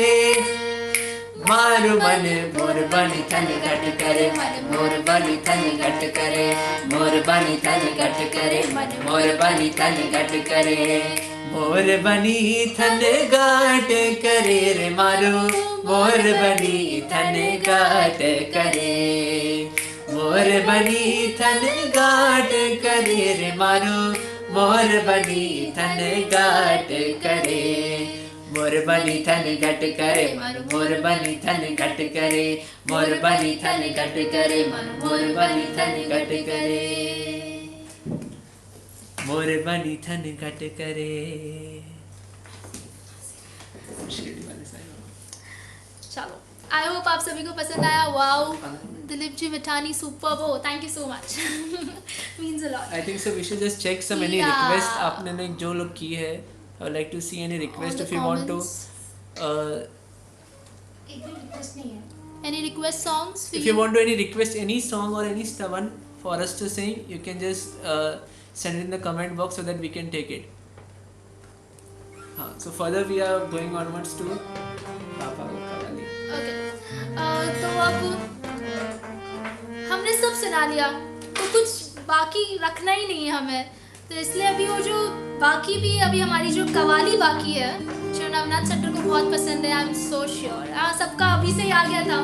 मारू मन मोर बनी थन घट करे, मोर बनी थन घट करे, मोर बनी थन घट करे, मन मोर बनी थन घट करे। मोर बनी थन घाट करे रे मारू, मोर बनी थन घाट करे। मोर बनी थन घाट करे रे मारू, मोर बनी थन घाट करे। मोर बनी थन घट करे, मोर बनी थन घट करे, मोर बनी थन घट करे, मोर बनी थन घट करे, मोर बनी थन घट करे। चलो, आई होप आप सभी को पसंद आया। वाओ, दिलीप जी मिठानी सुपर, वो thank you so much, means a lot. I think so we should just check some any request आपने ने जो लोग की है। I would like to see any request if you want to. Any request songs? If you want to any request any song or any one for us to sing, you can just send it in the comment box so that we can take it. So further we are going onwards to Papa Kavali. Okay. तो अब हमने सब सुना लिया, तो कुछ बाकी रखना ही नहीं है हमें। तो इसलिए अभी वो जो बाकी भी अभी हमारी जो कवाली बाकी है, जो नवनाथ सट्टर को बहुत पसंद है, आई एम सो श्योर। सबका अभी से ही आ गया था।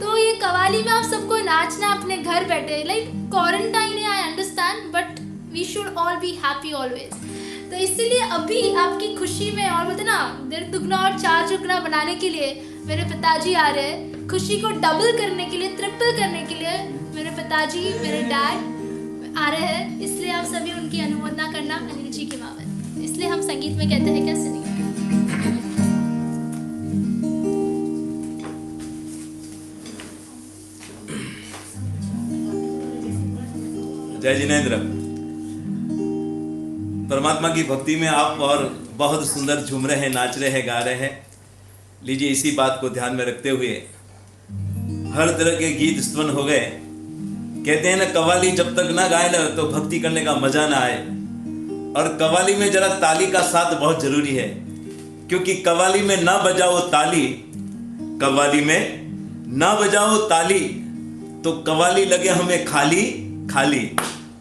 तो ये कवाली में आप सबको नाचना अपने घर बैठे, लाइक क्वारंटाइन है, I understand, but we should all be happy always. तो इसीलिए अभी आपकी खुशी में, और बोलते ना दिल दुगना और चार चुगना बनाने के लिए मेरे पिताजी आ रहे हैं। खुशी को डबल करने के लिए, ट्रिपल करने के लिए मेरे पिताजी, मेरे डैड आ रहे हैं। इसलिए आप सभी उनकी अनुमोदना करना, अनिल जी की मावत। इसलिए हम संगीत में कहते हैं क्या, सुनिए। जय जिनेंद्र। परमात्मा की भक्ति में आप और बहुत सुंदर झूम रहे हैं, नाच रहे हैं, गा रहे हैं। लीजिए, इसी बात को ध्यान में रखते हुए हर तरह के गीत स्तवन हो गए। कहते हैं ना, कव्वाली जब तक ना गाए ना तो भक्ति करने का मजा ना आए। और कव्वाली में जरा ताली का साथ बहुत जरूरी है, क्योंकि कव्वाली में ना बजाओ ताली, कव्वाली में ना बजाओ ताली तो कव्वाली लगे हमें खाली खाली।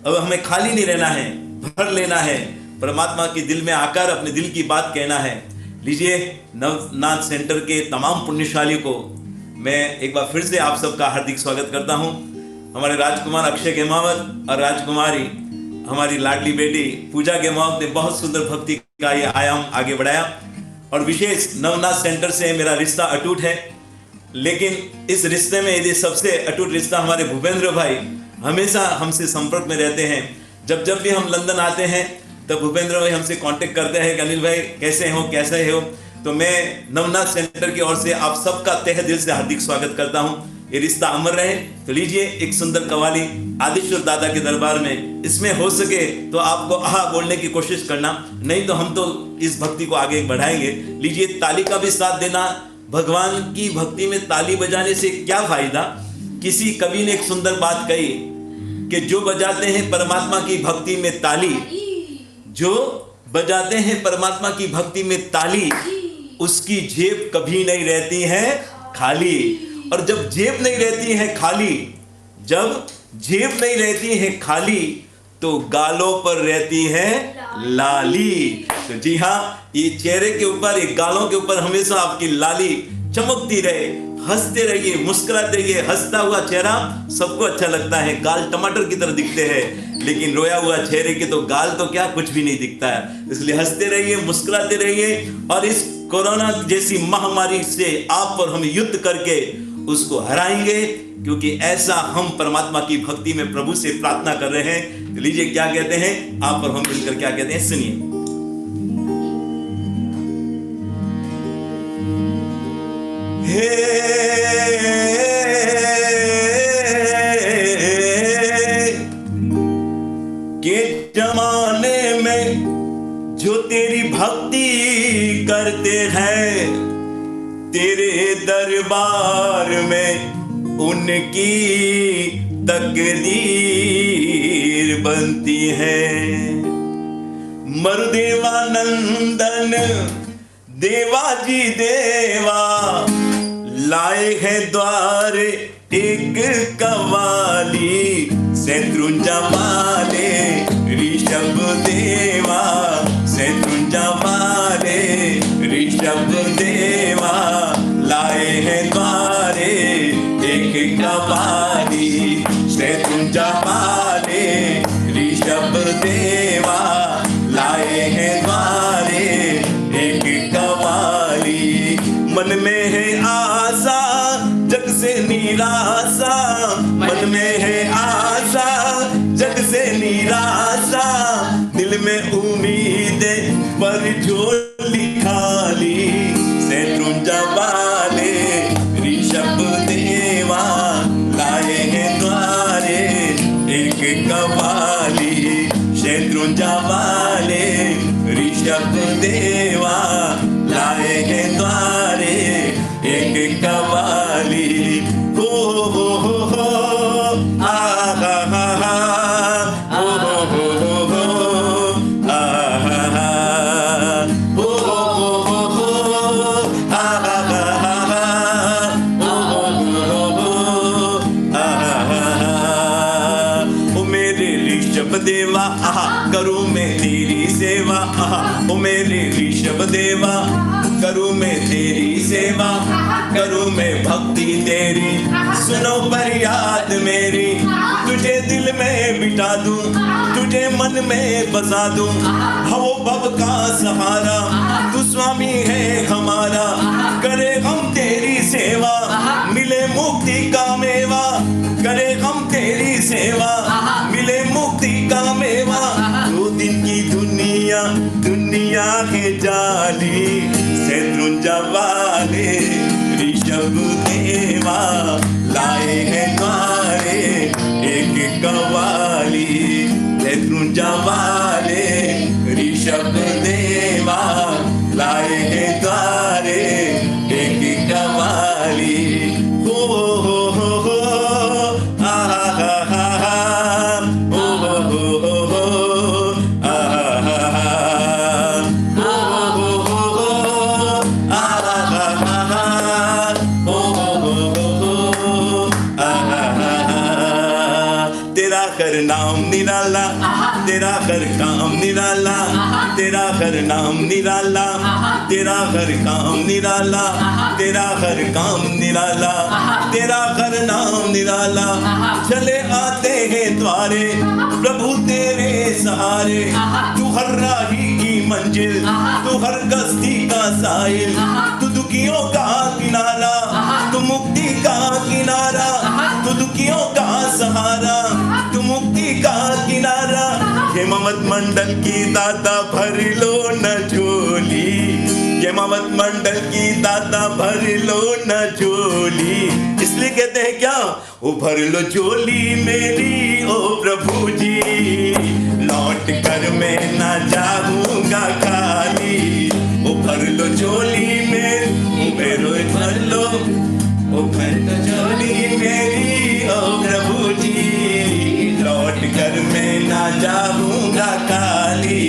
अब हमें खाली नहीं रहना है, भर लेना है, परमात्मा के दिल में आकर अपने दिल की बात कहना है। लीजिए, नवनाथ सेंटर के तमाम पुण्यशालियों को मैं एक बार फिर से आप सबका हार्दिक स्वागत करता हूं। हमारे राजकुमार अक्षय गेमावत और राजकुमारी हमारी लाडली बेटी पूजा गेमावत ने बहुत सुंदर भक्ति का ये आयाम आगे बढ़ाया। और विशेष नवनाथ सेंटर से मेरा रिश्ता अटूट है, लेकिन इस रिश्ते में यदि सबसे अटूट रिश्ता हमारे भूपेंद्र भाई हमेशा हमसे संपर्क में रहते हैं। जब भी हम लंदन आते हैं तब भूपेंद्र भाई हमसे कांटेक्ट करते हैं कि अनिल भाई कैसे हो, कैसे हो। तो मैं नवनाथ सेंटर की ओर से आप सबका तहे दिल से हार्दिक स्वागत करता हूं। ये रिश्ता अमर रहे। तो लीजिए, एक सुंदर कव्वाली आदिश्वर दादा के दरबार में। इसमें हो सके तो आपको आहा बोलने की कोशिश करना, नहीं तो हम तो इस भक्ति को आगे बढ़ाएंगे। लीजिए, ताली का भी साथ देना। भगवान की भक्ति में ताली बजाने से क्या फायदा। किसी कवि ने एक सुंदर बात कही कि जो बजाते हैं परमात्मा की भक्ति में ताली, जो बजाते हैं परमात्मा की भक्ति में ताली, उसकी जेब कभी नहीं रहती है खाली। और जब जेब नहीं रहती है खाली, जब जेब नहीं रहती है खाली, तो गालों पर रहती है लाली। तो जी हाँ, ये चेहरे के ऊपर, ये गालों के ऊपर हमेशा आपकी लाली चमकती रहे। हंसते रहिए, मुस्कुराते रहिए। हंसता हुआ चेहरा सबको अच्छा लगता है, गाल टमाटर की तरह दिखते हैं, लेकिन रोया हुआ चेहरे के तो गाल तो क्या कुछ भी नहीं दिखता है। इसलिए हंसते रहिए, मुस्कुराते रहिए और इस कोरोना जैसी महामारी से आप और हम युद्ध करके उसको हराएंगे, क्योंकि ऐसा हम परमात्मा की भक्ति में प्रभु से प्रार्थना कर रहे हैं। तो लीजिए, क्या कहते हैं आप और हम मिलकर, क्या कहते हैं, सुनिए। के जमाने में जो तेरी भक्ति करते हैं, तेरे दरबार में उनकी तकदीर बनती है। मरुदेवानंदन देवा जी देवा लाए हैं द्वार एक कव्वाली, शत्रुंजा वाले ऋषभ देवा, शत्रुंजा वाले ऋषभ देवा लाए हैं द्वारे एक कव्वाली, शत्रुंजा वाले ऋषभ देवा लाए हैं द्वारे एक कव्वाली। मन में है आशा जग से निराशा, मन में है आशा जग से निराशा, दिल में उम्मीद पर झोली खाली, शत्रुंजा वाले ऋषभ देवा लाए हैं द्वारे एक कव्वाली, शत्रुंजा वाले ऋषभ देवा लाए हैं द्वारे एक कव्वाली। हो आ हा हा हा, हो आ हा हा, हो आ हा हा, आ हा। ओ मेरे ऋषभ देवा आहा करूं मैं तेरी सेवा, आहा ओ मेरे ऋषभ देवा करूं मैं तेरी सेवा, करूं मैं भक्ति तेरी, सुनो फरियाद मेरी, तुझे दिल में बिठा दूं, तुझे मन में बसा दूं, हवो भव का सहारा, तू स्वामी है हमारा, करे हम तेरी सेवा, मिले मुक्ति का मेवा, करे हम तेरी सेवा, मिले मुक्ति का मेवा। दो दिन की दुनिया दुनिया के जाली, शत्रुंजा वाले ऋषभ देवा लाए हैं द्वारे एक कव्वाली, शत्रुंजा वाले ऋषभ देवा हर नाम निराला, तेरा हर काम निराला, तेरा हर नाम निराला, तेरा हर काम निराला, तेरा हर काम निराला, तेरा हर नाम निराला। चले आते हैं द्वारे प्रभु तेरे सहारे, तू हर राही की मंजिल, तू हर कश्ती का साहिल, तू दुखियों का किनारा, तू मुक्ति का किनारा, तू दुखियों का सहारा, तू मुक्ति का किनारा। हेमावत मंडल की दाता भर लो न झोली, हेमावत मंडल की दाता भर लो न झोली। इसलिए कहते हैं क्या, ओ भर लो झोली मेरी ओ प्रभु जी, लौट कर मैं ना जाऊंगा खाली। ओ भर लो झोली मेरी, भर लो, ओ भर लो झोली मेरी ओ प्रभु जी, लौट कर मैं ना जाऊंगा खाली,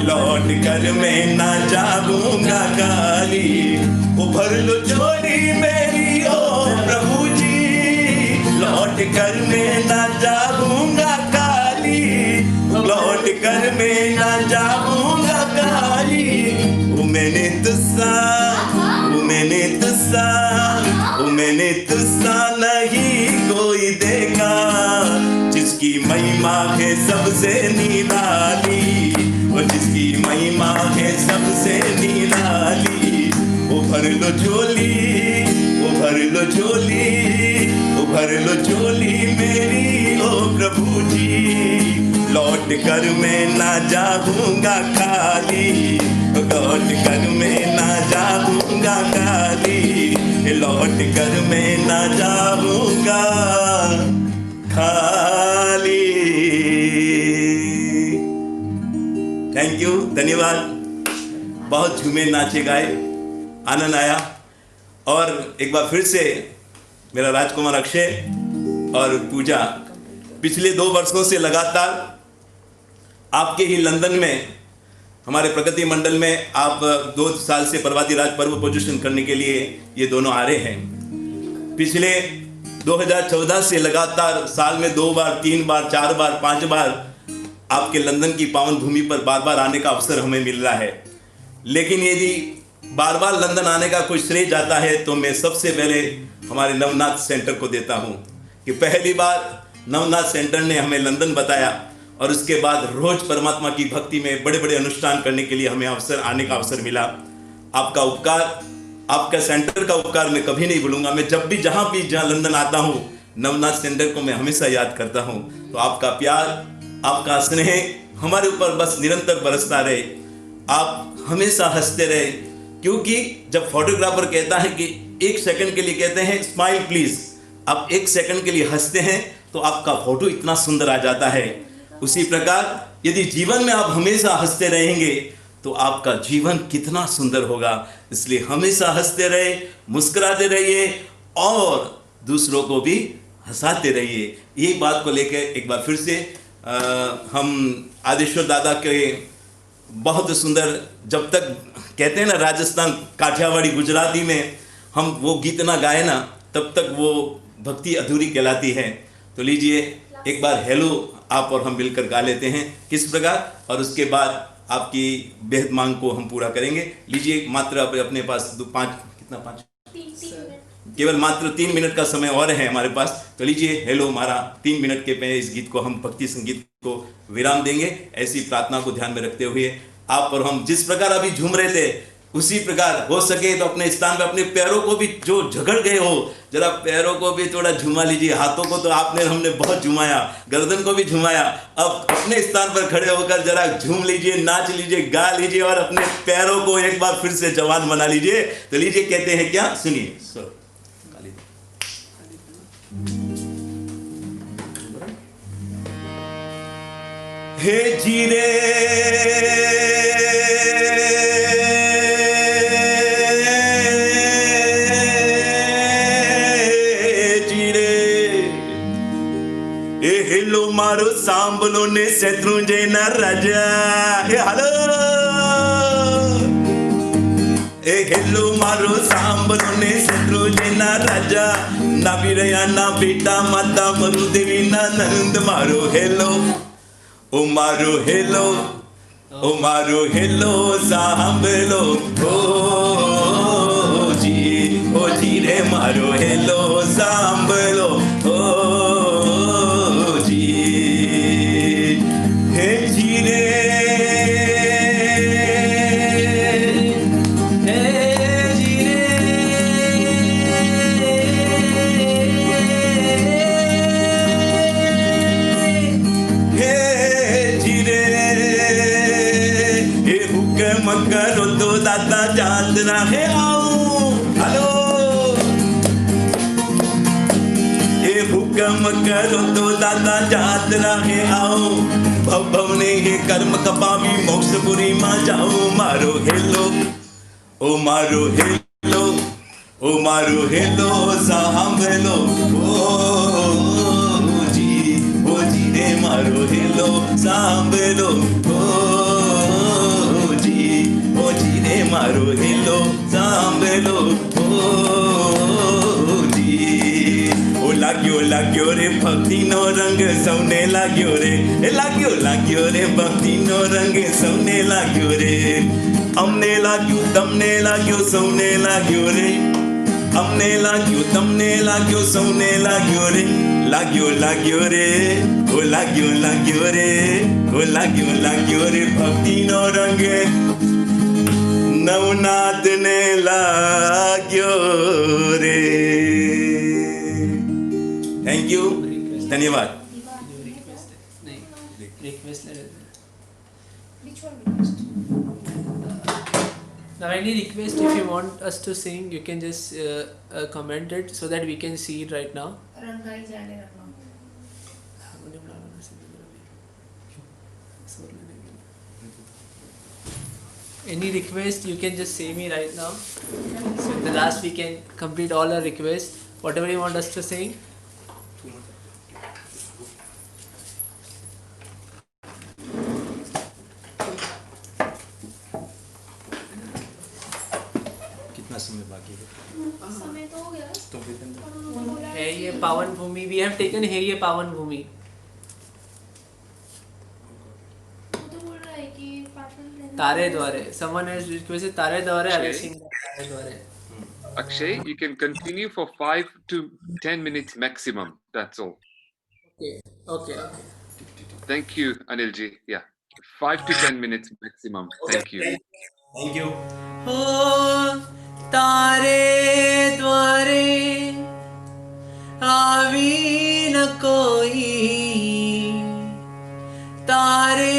लौट कर मैं ना जाऊंगा खाली। ओ भर लो झोली मेरी ओ प्रभु जी, लौट कर मैं ना जाऊंगा खाली, लौट कर मैं ना जाऊंगा खाली। ओ मैंने तुझसा, ओ मैंने तुझसा, ओ मैंने तुझसा नहीं कोई देखा, जिसकी महिमा है सबसे निराली, वो जिसकी महिमा है सबसे निराली। ओ भर लो झोली, ओ भर लो झोली, ओ भर लो झोली मेरी ओ प्रभु जी, लौट कर मैं ना जाऊंगा खाली, लौट कर मैं ना जाऊंगा खाली, लौट कर मैं ना जाऊंगा खाली। थैंक यू, धन्यवाद। बहुत झूमे, नाचे, गाए, आनंद आया। और एक बार फिर से मेरा राजकुमार अक्षय और पूजा पिछले 2 वर्षों से लगातार आपके ही लंदन में हमारे प्रगति मंडल में आप 2 साल से प्रवादी राज पर्व पोजिशन करने के लिए ये दोनों आ रहे हैं। पिछले 2014 से लगातार साल में 2 बार, 3 बार, 4 बार, 5 बार आपके लंदन की पावन भूमि पर बार बार आने का अवसर हमें मिल रहा है। लेकिन यदि बार बार लंदन आने का कोई श्रेय जाता है तो मैं सबसे पहले हमारे नवनाथ सेंटर को देता हूं कि पहली बार नवनाथ सेंटर ने हमें लंदन बताया और उसके बाद रोज परमात्मा की भक्ति में बड़े बड़े अनुष्ठान करने के लिए हमें आने का अवसर मिला। आपका उपकार, आपका सेंटर का उपकार मैं कभी नहीं भूलूंगा। मैं जब भी जहां लंदन आता हूं, नवनाथ सेंटर को मैं हमेशा याद करता हूं। तो आपका प्यार, आपका स्नेह हमारे ऊपर बस निरंतर बरसता रहे। आप हमेशा हंसते रहे, क्योंकि जब फोटोग्राफर कहता है कि 1 सेकंड के लिए कहते हैं स्माइल प्लीज, आप 1 सेकंड के लिए हंसते हैं तो आपका फोटो इतना सुंदर आ जाता है। उसी प्रकार यदि जीवन में आप हमेशा हंसते रहेंगे तो आपका जीवन कितना सुंदर होगा। इसलिए हमेशा हंसते रहे, मुस्कुराते रहिए और दूसरों को भी हंसाते रहिए। ये बात को लेकर एक बार फिर से हम आदेश्वर दादा के बहुत सुंदर, जब तक कहते हैं ना राजस्थान, काठियावाड़ी, गुजराती में हम वो गीत ना गाए ना तब तक वो भक्ति अधूरी कहलाती है। तो लीजिए एक बार हेलो आप और हम मिलकर गा लेते हैं किस प्रकार, और उसके बाद आपकी बेहद मांग को हम पूरा करेंगे। लीजिए मात्र अपने पास 5 केवल मात्र 3 मिनट का समय और है हमारे पास। तो लीजिए हेलो हमारा 3 मिनट के पे इस गीत को हम भक्ति संगीत को विराम देंगे। ऐसी प्रार्थना को ध्यान में रखते हुए आप और हम जिस प्रकार अभी झूम रहे थे उसी प्रकार हो सके तो अपने स्थान पे अपने पैरों को भी जो झगड़ गए हो जरा पैरों को भी थोड़ा झुमा लीजिए। हाथों को तो हमने बहुत झुमाया, गर्दन को भी झुमाया। अब अपने स्थान पर खड़े होकर जरा झूम लीजिए, नाच लीजिए, गा लीजिए और अपने पैरों को एक बार फिर से जवान बना लीजिए। तो लीजिए कहते हैं क्या, सुनिए। हे जीरे हेलो मारो सांबलो ने शत्रु जे न राजा हेलो हेलो मारो सांबलो ने शत्रु जे न राजा ना વીરયા ના બેટા માતા મરુ દેવી ના નંદ મારો હેલો ઓ મારો હેલો ઓ મારો હેલો સાંભળો ઓ જી રે મારો હેલો સાંભળો ઓ જી હે જી રે करो तो दादा चांद राहे आओ हेलो ये हुक्म करो तो दादा चांद राहे आओ भव भव ने ये कर्म कपावी मोक्षपुरी मां जाओ मारो हेलो ओ मारो हेलो ओ मारो हेलो सांभलो ओ जी रे मारो हेलो सांभलो ओ जी रे मारो हेलो सांभलो ओ जी ओ लाग्यो रे भक्ति नो रंग सौने लाग्यो रे ए लाग्यो रे भक्ति नो रंग सौने लाग्यो रे अमने लाग्यो तमने लाग्यो सौने लाग्यो रे अमने लाग्यो तमने लाग्यो सौने लाग्यो रे लाग्यो रे ओ लाग्यो रे ओ लाग्यो रे भक्ति नो रंग नवनाथ ने लाग्यो रे थैंक यू धन्यवाद Now any request if you want us to sing you can just comment it so that we can see it right now. रंगाई जाने रखना Any request you can just say me right now. So in the last we can complete all our requests. Whatever you want us to sing. कितना समय बाकी है समय तो हो गया तो फिर है ये पावन भूमि we have taken है ये पावन भूमि. वो तो बोल रहा है कि पाटन लेना तारे द्वारे someone has requested तारे द्वारे I will sing तारे द्वारे. Akshay, you can continue for 5 to 10 minutes maximum. That's all. Okay. Thank you, Anilji. Yeah. 5 to 10 minutes maximum. Thank you. Thank you हो तारे द्वारे आवी न कोई तारे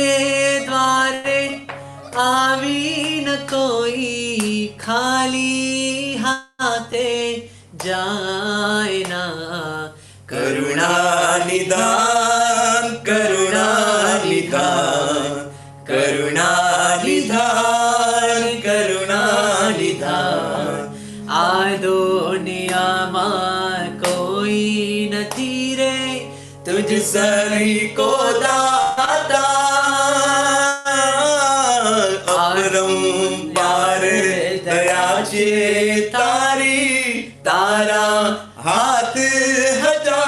द्वारे आवी न कोई खाली हाथे जाए ना करुणा निदान करुणा निदान करुणा निदान करुणा निदान आदो नियामा कोई नहीं रे तुझ सरी को दाता अपरंपार दयाचे तारी तारा हाथ हटा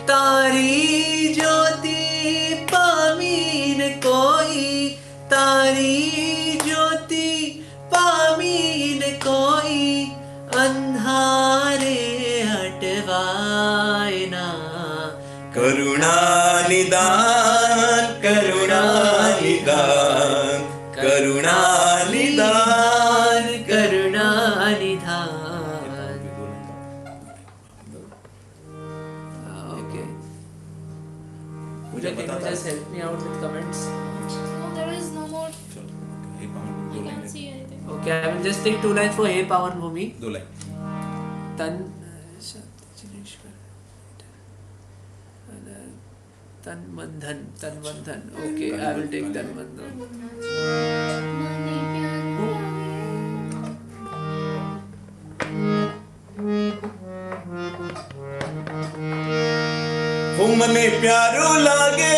तारी ज्योति पामीन कोई तारी ज्योति पामीन कोई अंधारे हटवाए ना करुणा निदान करुणा निदान करुणा निदान करुणा निधान. Okay. Pooja, can you just help me out with comments? No, there is no more. I can't see anything. Okay, I will just take 2 lines for Hey Pawan Bhumi. 2 line Tan Bandhan. Okay, I will take Tan Bandhan. माने प्यार हो मने प्यारो लागे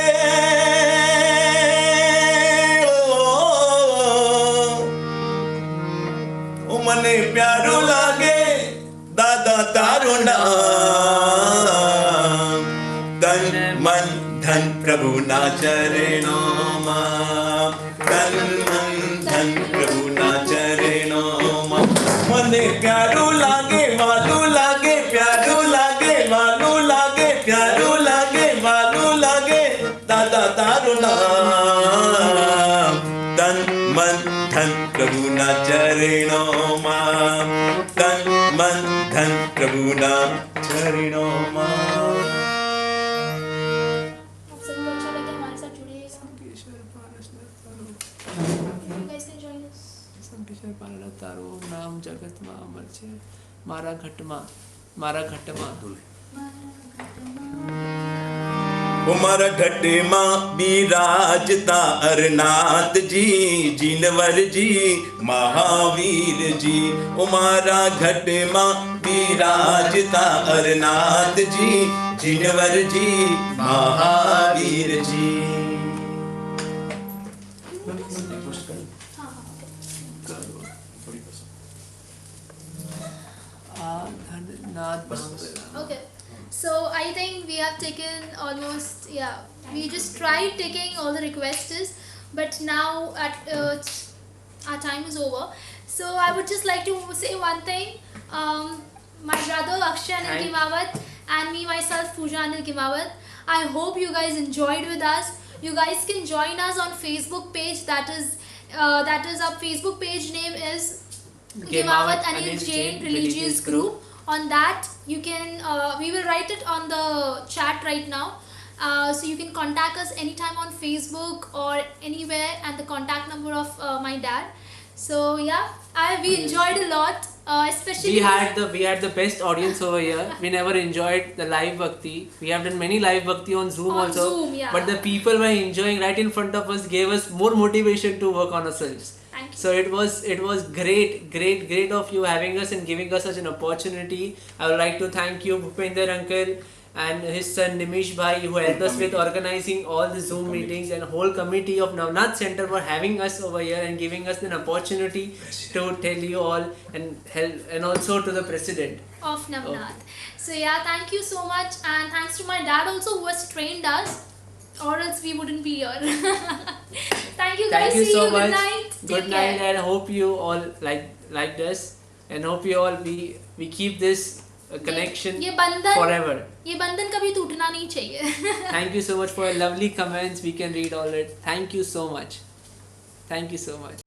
ओ मने प्यारो लागे दादा तारो नाम तन मन धन प्रभु ना चरणों मां तन मन धन प्रभु ना चरणों मां मने प्यारो लागे वालू लागे प्यारो लागे वालू लागे प्यारो लागे वालू लागे दादा तारो नाम तन मन धन प्रभु ना चरणों मां तन मन धन प्रभु ना चरणों मां आप सबको अच्छा लगे हमारे साथ जुड़िएगा। You guys can join us. Sankeshwar पालना तारो नाम जगत માં અમર છે મારા ઘટમાં उमर घट मां बिराजता अरनाथ जी जिनवर जी महावीर जी उमारा घट मां बिराजता अरनाथ जी जिनवर जी Mahavir ji Okay, so I think we have taken almost, we just tried taking all the requests, but now our time is over. So I would just like to say one thing. My brother Akshay Anil Kimawat and me myself Pooja Anil Kimawat, I hope you guys enjoyed with us. You guys can join us on Facebook page, that is our Facebook page name is Kimawat Anil Jain Religious Group. On that you can we will write it on the chat right now, so you can contact us anytime on Facebook or anywhere, and the contact number of my dad. So we enjoyed a lot, especially we had the best audience over here. We never enjoyed the live bhakti. We have done many live bhakti on Zoom On also, Zoom, yeah. but the people were enjoying right in front of us, gave us more motivation to work on ourselves. Thank you. So it was great of you having us and giving us such an opportunity. I would like to thank you, Bhupender uncle, and his son Nimish bhai, who helped us with organizing all the Zoom meetings, and whole committee of Navnath Center for having us over here and giving us an opportunity to tell you all and help, and also to the president. Of Navnath. So thank you so much, and thanks to my dad also who has trained us, or else we wouldn't be here. Thank you guys. Thank you See so you. much. Good night. Good Take night, care. and hope you all liked us, and hope you all we keep this connection ये बंधन forever. ये बंधन कभी टूटना नहीं चाहिए. Thank you so much for your lovely comments. We can read all it. Thank you so much.